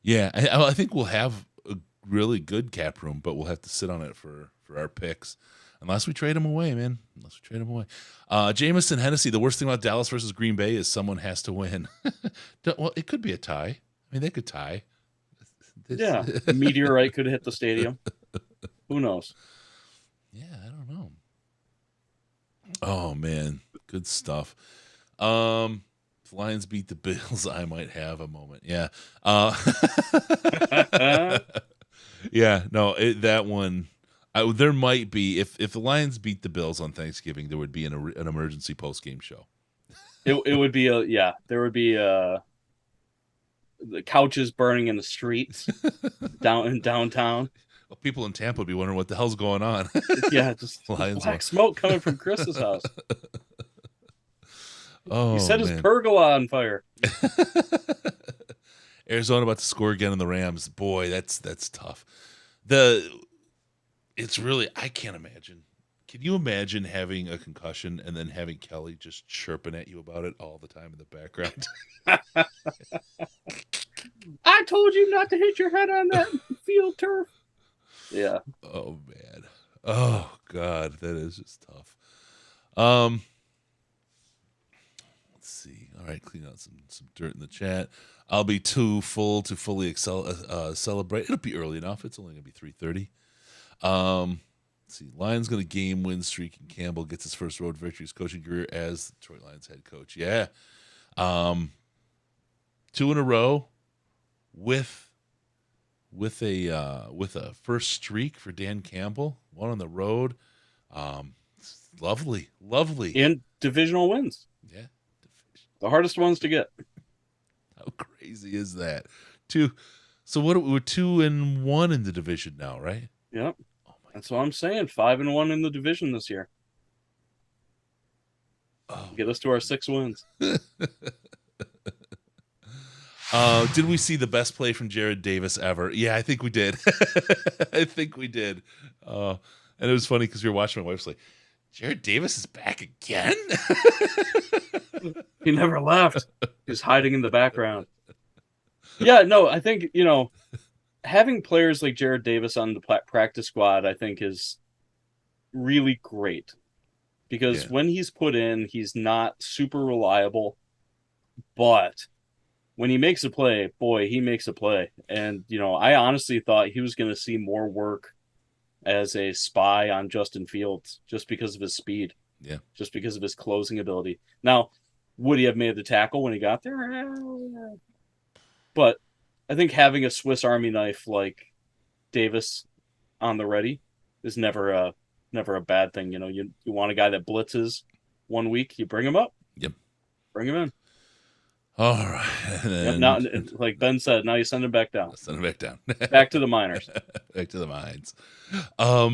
S1: Yeah, I think we'll have a really good cap room, but we'll have to sit on it for our picks. Unless we trade them away, man. Jameson Hennessy, the worst thing about Dallas versus Green Bay is someone has to win. Well, it could be a tie. I mean, they could tie.
S2: Yeah, a meteorite could hit the stadium. Who knows?
S1: Yeah, I don't know. Oh, man. Good stuff. If Lions beat the Bills, I might have a moment. Yeah. Yeah, no, that one... there might be if the Lions beat the Bills on Thanksgiving, there would be an emergency post game show.
S2: It would be there would be the couches burning in the streets downtown.
S1: Well, people in Tampa would be wondering what the hell's going on.
S2: Yeah, just black smoke coming from Chris's house.
S1: Oh,
S2: he set his pergola on fire.
S1: Arizona about to score again on the Rams. Boy, that's tough. It's really, I can't imagine. Can you imagine having a concussion and then having Kelly just chirping at you about it all the time in the background?
S2: I told you not to hit your head on that field turf. Yeah.
S1: Oh, man. Oh, God. That is just tough. Let's see. All right. Clean out some dirt in the chat. I'll be too full to fully celebrate. It'll be early enough. It's only going to be 3:30. Let's see. Lions going to game win streak, and Campbell gets his first road victory his coaching career as the Detroit Lions head coach. Yeah. 2 in a row with a first streak for Dan Campbell. 1 on the road. Lovely.
S2: And divisional wins.
S1: Yeah.
S2: The hardest ones to get.
S1: How crazy is that? 2. So we're 2-1 in the division now, right?
S2: Yep. That's what I'm saying. 5-1 in the division this year. Get us to our 6 wins.
S1: Did we see the best play from Jared Davis ever? Yeah, I think we did. And it was funny because we were watching, my wife's like, Jared Davis is back again?
S2: He never left. He's hiding in the background. Yeah, no, I think, having players like Jared Davis on the practice squad, I think, is really great. Because when he's put in, he's not super reliable. But when he makes a play, boy, he makes a play. And, I honestly thought he was going to see more work as a spy on Justin Fields just because of his speed.
S1: Yeah.
S2: Just because of his closing ability. Now, would he have made the tackle when he got there? But I think having a Swiss Army knife like Davis on the ready is never a bad thing. You want a guy that blitzes 1 week, you bring him up.
S1: Yep.
S2: Bring him in.
S1: All right.
S2: Now, like Ben said, now you send him back down.
S1: Send him back down.
S2: Back to the minors.
S1: Back to the mines. Let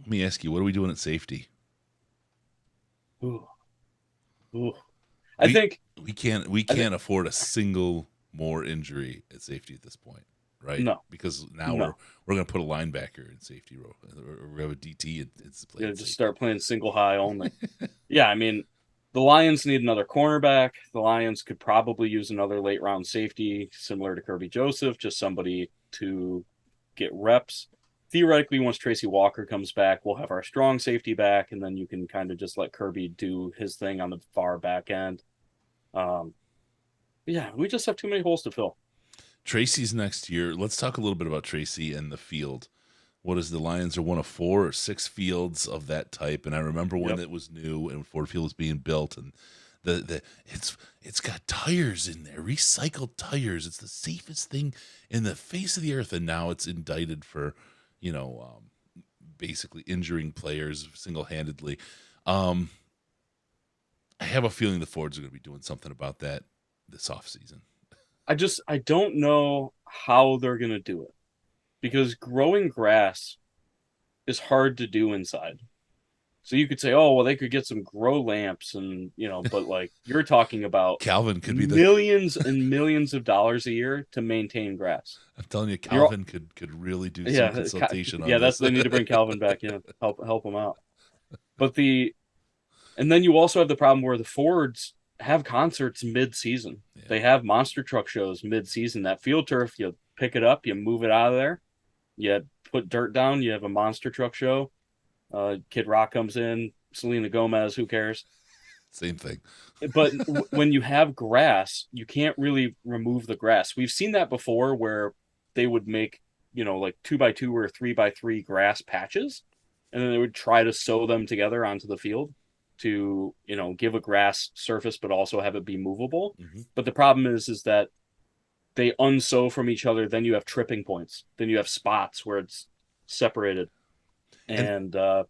S1: me ask you, what are we doing at safety?
S2: Ooh. I think
S1: we can't afford a single more injury at safety at this point, right?
S2: No,
S1: because now we're going to put a linebacker in safety role, or we have a DT. It's
S2: playing. Just start playing single high only. Yeah, I mean, the Lions need another cornerback. The Lions could probably use another late round safety, similar to Kirby Joseph, just somebody to get reps. theoretically, once Tracy Walker comes back, we'll have our strong safety back, and then you can kind of just let Kirby do his thing on the far back end. Yeah, we just have too many holes to fill.
S1: Tracy's next year. Let's talk a little bit about Tracy and the field. What is the Lions are one of 4 or 6 fields of that type, and I remember when it was new and Ford Field was being built, and it's got tires in there, recycled tires. It's the safest thing in the face of the earth, and now it's indicted for, basically injuring players single-handedly. I have a feeling the Fords are going to be doing something about that this offseason.
S2: I don't know how they're going to do it, because growing grass is hard to do inside. So you could say, oh, well, they could get some grow lamps and, but like you're talking about
S1: Calvin could be
S2: millions and millions of dollars a year to maintain grass.
S1: I'm telling you, Calvin could really do some consultation on this.
S2: They need to bring Calvin back in, help him out. And then you also have the problem where the Fords have concerts mid-season. Yeah. They have monster truck shows mid-season. That field turf, you pick it up, you move it out of there, you put dirt down, you have a monster truck show. Kid Rock comes in, Selena Gomez, who cares?
S1: Same thing.
S2: But when you have grass, you can't really remove the grass. We've seen that before where they would make, like 2x2 or 3x3 grass patches, and then they would try to sew them together onto the field to, give a grass surface, but also have it be movable. Mm-hmm. But the problem is that they unsew from each other. Then you have tripping points. Then you have spots where it's separated. And I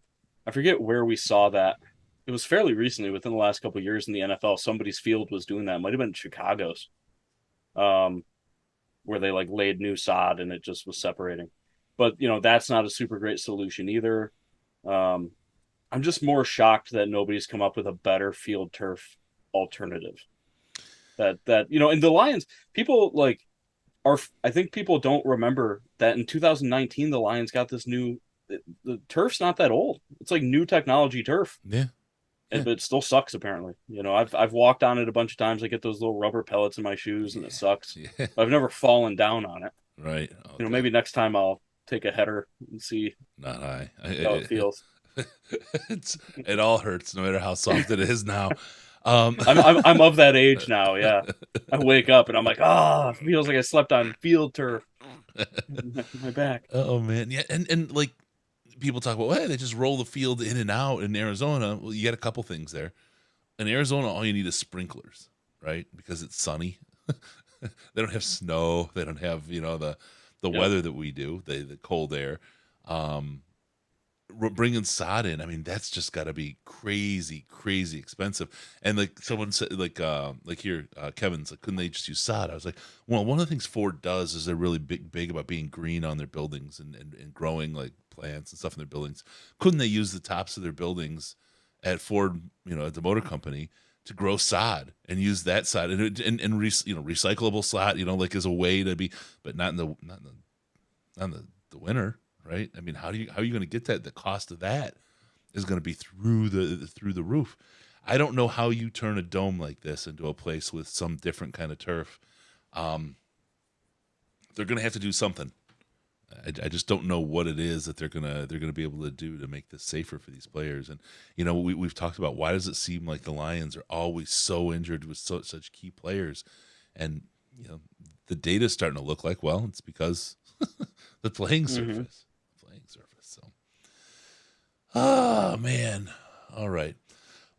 S2: forget where we saw that. It was fairly recently, within the last couple of years in the NFL. Somebody's field was doing that. It might have been Chicago's, where they like laid new sod and it just was separating. But that's not a super great solution either. I'm just more shocked that nobody's come up with a better field turf alternative. And the Lions, people I think people don't remember that in 2019 the Lions got this new. The turf's not that old. It's like new technology turf.
S1: Yeah.
S2: But it still sucks apparently. I've walked on it a bunch of times. I get those little rubber pellets in my shoes and it sucks. Yeah. I've never fallen down on it.
S1: Right. Okay.
S2: Maybe next time I'll take a header and see how it feels.
S1: It all hurts no matter how soft it is now.
S2: I'm of that age now. Yeah. I wake up and I'm like, it feels like I slept on field turf. My back.
S1: Oh man. Yeah. And like, people talk about, hey, they just roll the field in and out in Arizona. Well, you got a couple things there. In Arizona, all you need is sprinklers, right? Because it's sunny. They don't have snow. They don't have, the weather that we do, the cold air. Bringing sod in, I mean, that's just got to be crazy, crazy expensive. And like someone said, Kevin's like, couldn't they just use sod? I was like, well, one of the things Ford does is they're really big about being green on their buildings and growing like plants and stuff in their buildings. Couldn't they use the tops of their buildings at Ford, at the motor company, to grow sod and use that sod and recyclable sod, like as a way to be, but not in the winter. Right? I mean, how are you going to get that? The cost of that is going to be through the roof. I don't know how you turn a dome like this into a place with some different kind of turf. They're going to have to do something. I just don't know what it is that they're gonna be able to do to make this safer for these players. And we've talked about, why does it seem like the Lions are always so injured with such key players, and the data's starting to look like, well, it's because the playing surface. Mm-hmm. So, oh man, all right.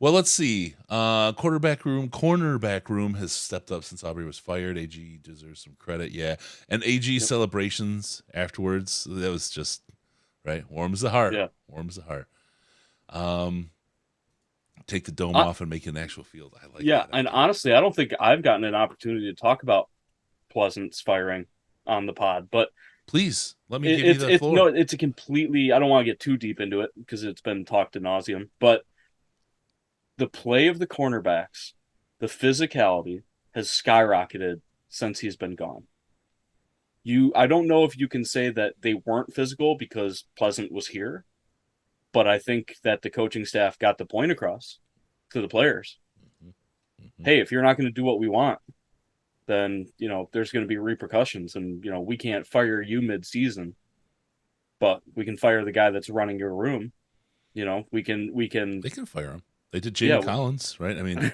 S1: Well, let's see. Cornerback room has stepped up since Aubrey was fired. AG deserves some credit, yeah. And AG celebrations afterwards, that was just right. Warms the heart. Yeah, warms the heart. Take the dome off and make it an actual field. I like. Yeah,
S2: and honestly, I don't think I've gotten an opportunity to talk about Pleasant's firing on the pod, but.
S1: Please, let me give you the floor.
S2: No, it's a completely... I don't want to get too deep into it because it's been talked ad nauseum, but the play of the cornerbacks, the physicality has skyrocketed since he's been gone. I don't know if you can say that they weren't physical because Pleasant was here, but I think that the coaching staff got the point across to the players. Mm-hmm. Hey, if you're not going to do what we want, then, there's going to be repercussions, and, we can't fire you mid-season. but we can fire the guy that's running your room. You know, we can.
S1: They can fire him. They did Jamie Collins, right? I mean,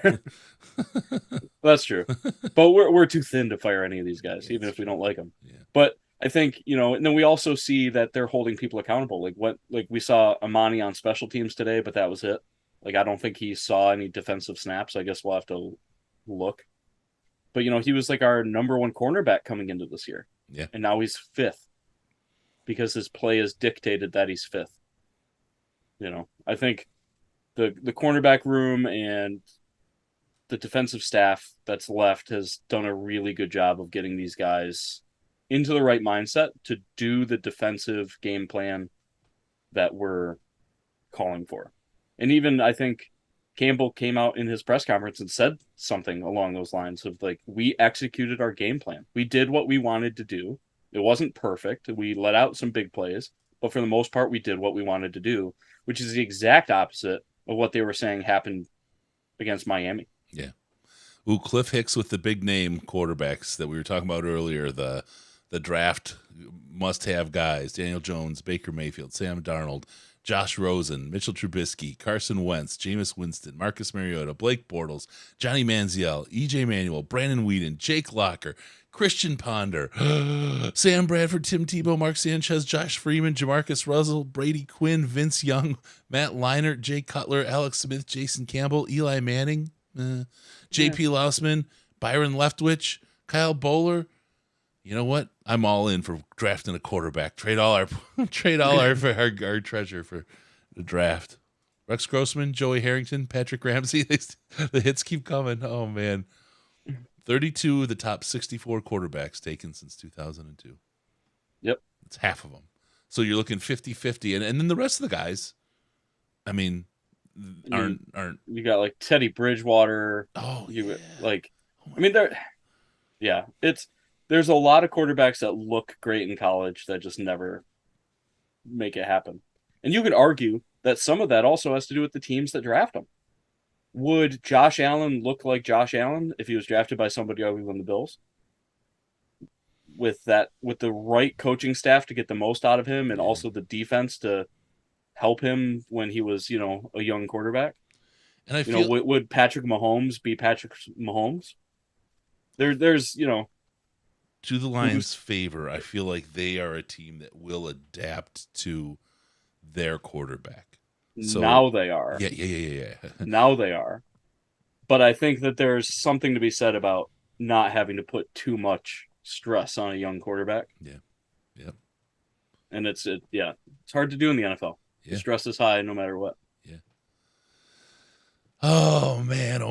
S2: that's true. But we're too thin to fire any of these guys, even if we don't like them.
S1: Yeah.
S2: But I think, you know, and then we also see that they're holding people accountable. Like we saw Amani on special teams today, but that was it. Like, I don't think he saw any defensive snaps. I guess we'll have to look. But, you know, he was like our number one cornerback coming into this year.
S1: Yeah.
S2: And now he's fifth because his play has dictated that he's fifth. You know, I think the cornerback room and the defensive staff that's left has done a really good job of getting these guys into the right mindset to do the defensive game plan that we're calling for. And even I think Campbell came out in his press conference and said something along those lines of like, we executed our game plan. We did what we wanted to do. It wasn't perfect. We let out some big plays, but for the most part, we did what we wanted to do, which is the exact opposite of what they were saying happened against Miami.
S1: Yeah. Ooh, Cliff Hicks with the big name quarterbacks that we were talking about earlier, the draft must-have guys, Daniel Jones, Baker Mayfield, Sam Darnold, Josh Rosen, Mitchell Trubisky, Carson Wentz, Jameis Winston, Marcus Mariota, Blake Bortles, Johnny Manziel, E.J. Manuel, Brandon Weeden, Jake Locker, Christian Ponder, Sam Bradford, Tim Tebow, Mark Sanchez, Josh Freeman, Jamarcus Russell, Brady Quinn, Vince Young, Matt Leinart, Jay Cutler, Alex Smith, Jason Campbell, Eli Manning, J.P. Lousman, Byron Leftwich, Kyle Bowler. You know what? I'm all in for drafting a quarterback. Trade all our treasure for the draft. Rex Grossman, Joey Harrington, Patrick Ramsey. The hits keep coming. Oh man. 32 of the top 64 quarterbacks taken since 2002.
S2: Yep.
S1: It's half of them. So you're looking 50-50. And then the rest of the guys, I mean, aren't
S2: you got like Teddy Bridgewater.
S1: Oh,
S2: you like I mean there's a lot of quarterbacks that look great in college that just never make it happen. And you could argue that some of that also has to do with the teams that draft them. Would Josh Allen look like Josh Allen if he was drafted by somebody other than the Bills? With the right coaching staff to get the most out of him and also the defense to help him when he was, you know, a young quarterback.
S1: And I feel
S2: would Patrick Mahomes be Patrick Mahomes? There's, you know,
S1: to the Lions' favor, I feel like they are a team that will adapt to their quarterback. So,
S2: now they are.
S1: Yeah.
S2: Now they are. But I think that there's something to be said about not having to put too much stress on a young quarterback.
S1: Yeah. Yep.
S2: And it's hard to do in the NFL.
S1: Yeah.
S2: The stress is high no matter what.
S1: Yeah. Oh man.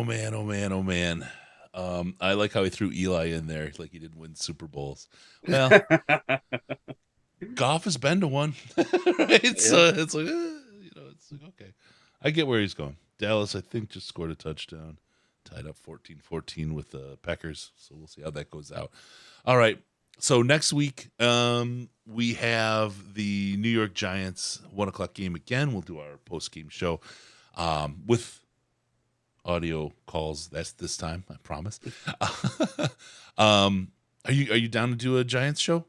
S1: I like how he threw Eli in there, like he didn't win Super Bowls. Well, Goff has been to one, right? Yeah. So it's like, it's like, okay. I get where he's going. Dallas, I think, just scored a touchdown, tied up 14-14 with the Packers. So we'll see how that goes out. All right. So next week, we have the New York Giants 1:00 game again. We'll do our post-game show with audio calls. That's this time, I promise. Are you down to do a Giants show?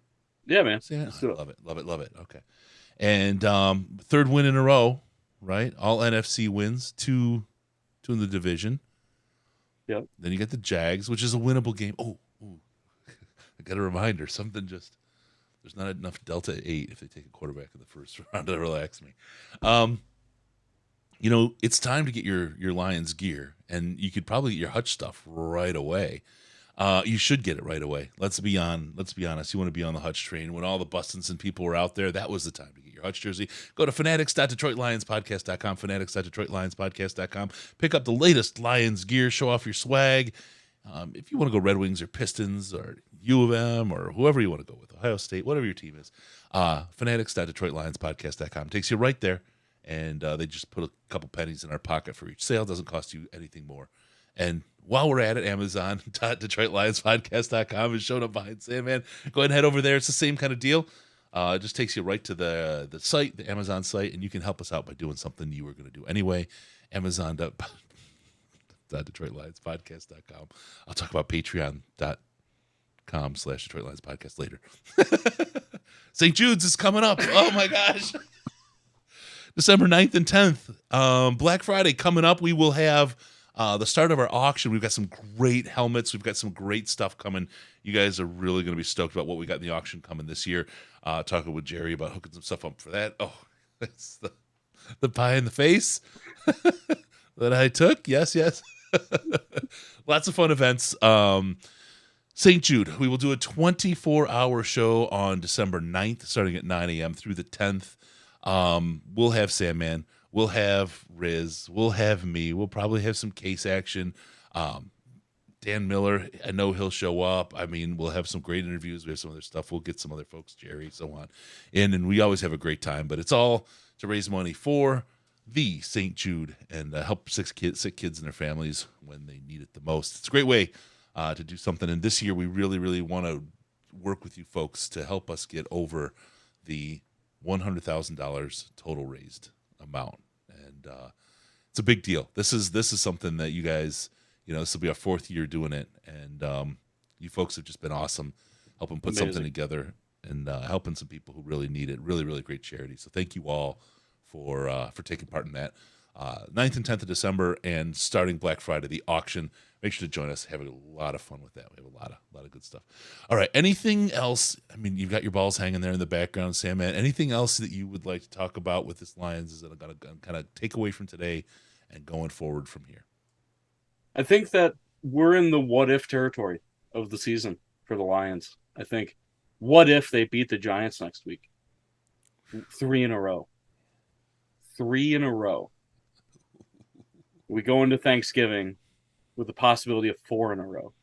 S2: Yeah, man.
S1: Yeah, love it. Okay. And third win in a row, right? All NFC wins, two in the division.
S2: Yep.
S1: Then you get the Jags, which is a winnable game. Oh, I got a reminder. There's not enough Delta 8 if they take a quarterback in the first round to relax me. It's time to get your Lions gear, and you could probably get your Hutch stuff right away. You should get it right away. Let's be honest. You want to be on the Hutch train. When all the Bustinson people were out there, that was the time to get your Hutch jersey. Go to fanatics.detroitlionspodcast.com, fanatics.detroitlionspodcast.com. Pick up the latest Lions gear. Show off your swag. If you want to go Red Wings or Pistons or U of M or whoever you want to go with, Ohio State, whatever your team is, fanatics.detroitlionspodcast.com takes you right there. And they just put a couple pennies in our pocket for each sale. Doesn't cost you anything more. And while we're at it, Amazon.DetroitLionsPodcast.com is showing up behind Sandman. Go ahead and head over there. It's the same kind of deal. It just takes you right to the site, the Amazon site, and you can help us out by doing something you were going to do anyway. Amazon.DetroitLionsPodcast.com. I'll talk about Patreon.com patreon.com/Detroit Lions podcast later. St. Jude's is coming up. Oh my gosh. December 9th and 10th. Black Friday coming up. We will have the start of our auction. We've got some great helmets. We've got some great stuff coming. You guys are really going to be stoked about what we got in the auction coming this year. Talking with Jerry about hooking some stuff up for that. Oh, that's the pie in the face that I took. Yes. Lots of fun events. St. Jude, we will do a 24-hour show on December 9th, starting at 9 a.m. through the 10th. We'll have Sandman. We'll have Riz. We'll have me. We'll probably have some case action. Dan Miller, I know he'll show up. I mean, we'll have some great interviews. We have some other stuff. We'll get some other folks, Jerry, so on. And we always have a great time. But it's all to raise money for the St. Jude and help sick kids and their families when they need it the most. It's a great way to do something. And this year, we really, really want to work with you folks to help us get over the $100,000 total raised amount. And it's a big deal. This is something that you guys, this will be our 4th year doing it. And you folks have just been awesome helping put something together and helping some people who really need it. Really, really great charity. So thank you all for taking part in that. 9th and 10th of December and starting Black Friday, the auction. Make sure to join us. Having a lot of fun with that. We have a lot of good stuff. All right. Anything else? I mean, you've got your balls hanging there in the background, Sandman. Anything else that you would like to talk about with this Lions is that going to kind of take away from today and going forward from here?
S2: I think that we're in the what if territory of the season for the Lions. I think, what if they beat the Giants next week? 3 in a row. 3 in a row. We go into Thanksgiving with the possibility of 4 in a row.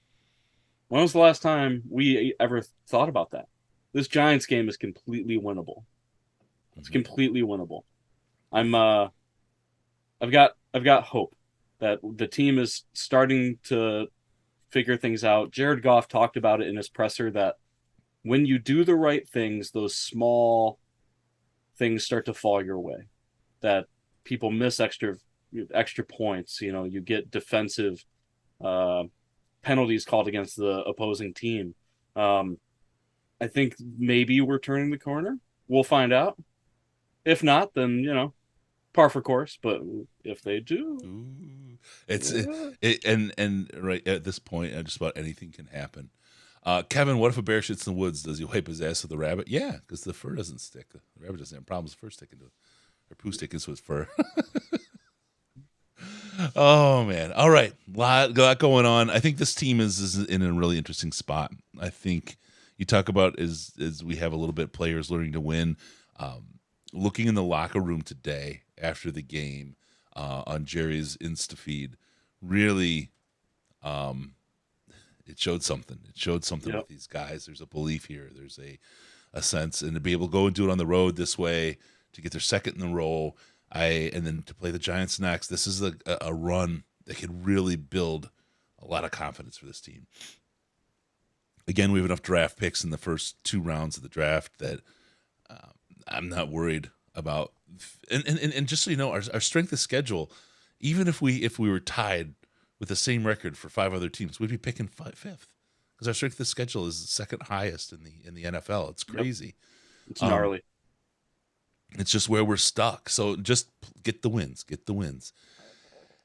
S2: When was the last time we ever thought about that? This Giants game is completely winnable. It's completely winnable. I've got hope that the team is starting to figure things out. Jared Goff talked about it in his presser that when you do the right things, those small things start to fall your way. That people miss extra points. You get defensive penalties called against the opposing team. I think maybe we're turning the corner. We'll find out. If not, then par for course. But if they do,
S1: and right at this point, just about anything can happen. Kevin, what if a bear shits in the woods? Does he wipe his ass with a rabbit? Yeah, because the fur doesn't stick. The rabbit doesn't have problems. Fur sticking to it, or poo sticking to his fur. Oh man! All right, lot going on. I think this team is in a really interesting spot. I think you talk about is we have a little bit players learning to win. Looking in the locker room today after the game on Jerry's Insta feed, really, it showed something. It showed something with these guys. There's a belief here. There's a sense, and to be able to go and do it on the road this way, to get their second in the row. And then to play the Giants next, this is a run that could really build a lot of confidence for this team. Again, we have enough draft picks in the first 2 rounds of the draft that I'm not worried about. And just so you know, our strength of schedule, even if we were tied with the same record for 5 other teams, we'd be picking 5th because our strength of schedule is the second highest in the NFL. It's crazy.
S2: Yep. It's gnarly.
S1: It's just where we're stuck. So just get the wins.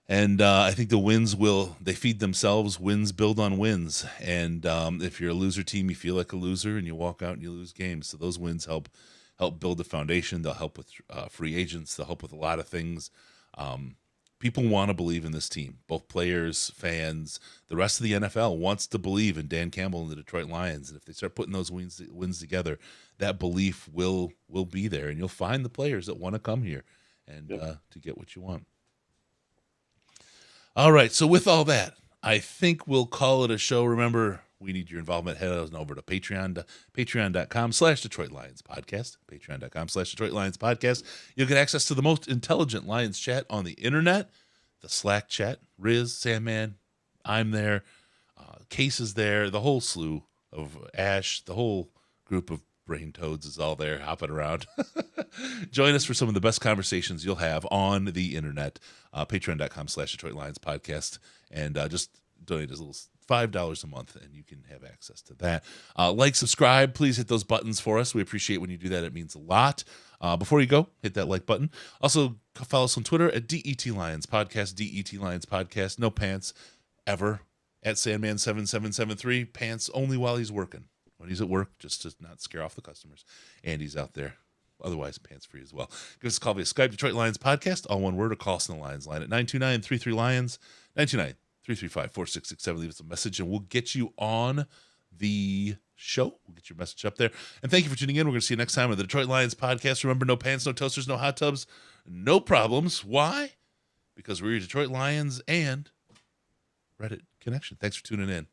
S1: And I think the wins they feed themselves. Wins build on wins. And if you're a loser team, you feel like a loser and you walk out and you lose games. So those wins help build the foundation. They'll help with free agents. They'll help with a lot of things. People want to believe in this team. Both players, fans, the rest of the NFL wants to believe in Dan Campbell and the Detroit Lions. And if they start putting those wins together, that belief will be there. And you'll find the players that want to come here and to get what you want. All right. So with all that, I think we'll call it a show. Remember, we need your involvement. Head on over to patreon.com/Detroit Lions Podcast. Patreon.com/Detroit Lions Podcast. You'll get access to the most intelligent Lions chat on the internet, the Slack chat. Riz, Sandman, I'm there. Case is there. The whole slew of Ash, the whole group of brain toads is all there hopping around. Join us for some of the best conversations you'll have on the internet. Patreon.com/Detroit Lions Podcast. And just donate as little as $5 a month, and you can have access to that. Like, subscribe, please hit those buttons for us. We appreciate when you do that. It means a lot. Before you go, hit that like button. Also, follow us on Twitter at DET Lions Podcast, DET Lions Podcast. No pants, ever. At Sandman7773, pants only while he's working. When he's at work, just to not scare off the customers. And he's out there. Otherwise, pants free as well. Give us a call via Skype, Detroit Lions Podcast, all one word, or call us on the Lions line at 929-33-LIONS, 929-335-4667. Leave us a message, and we'll get you on the show. We'll get your message up there. And thank you for tuning in. We're going to see you next time on the Detroit Lions Podcast. Remember, no pants, no toasters, no hot tubs, no problems. Why? Because we're your Detroit Lions and Reddit connection. Thanks for tuning in.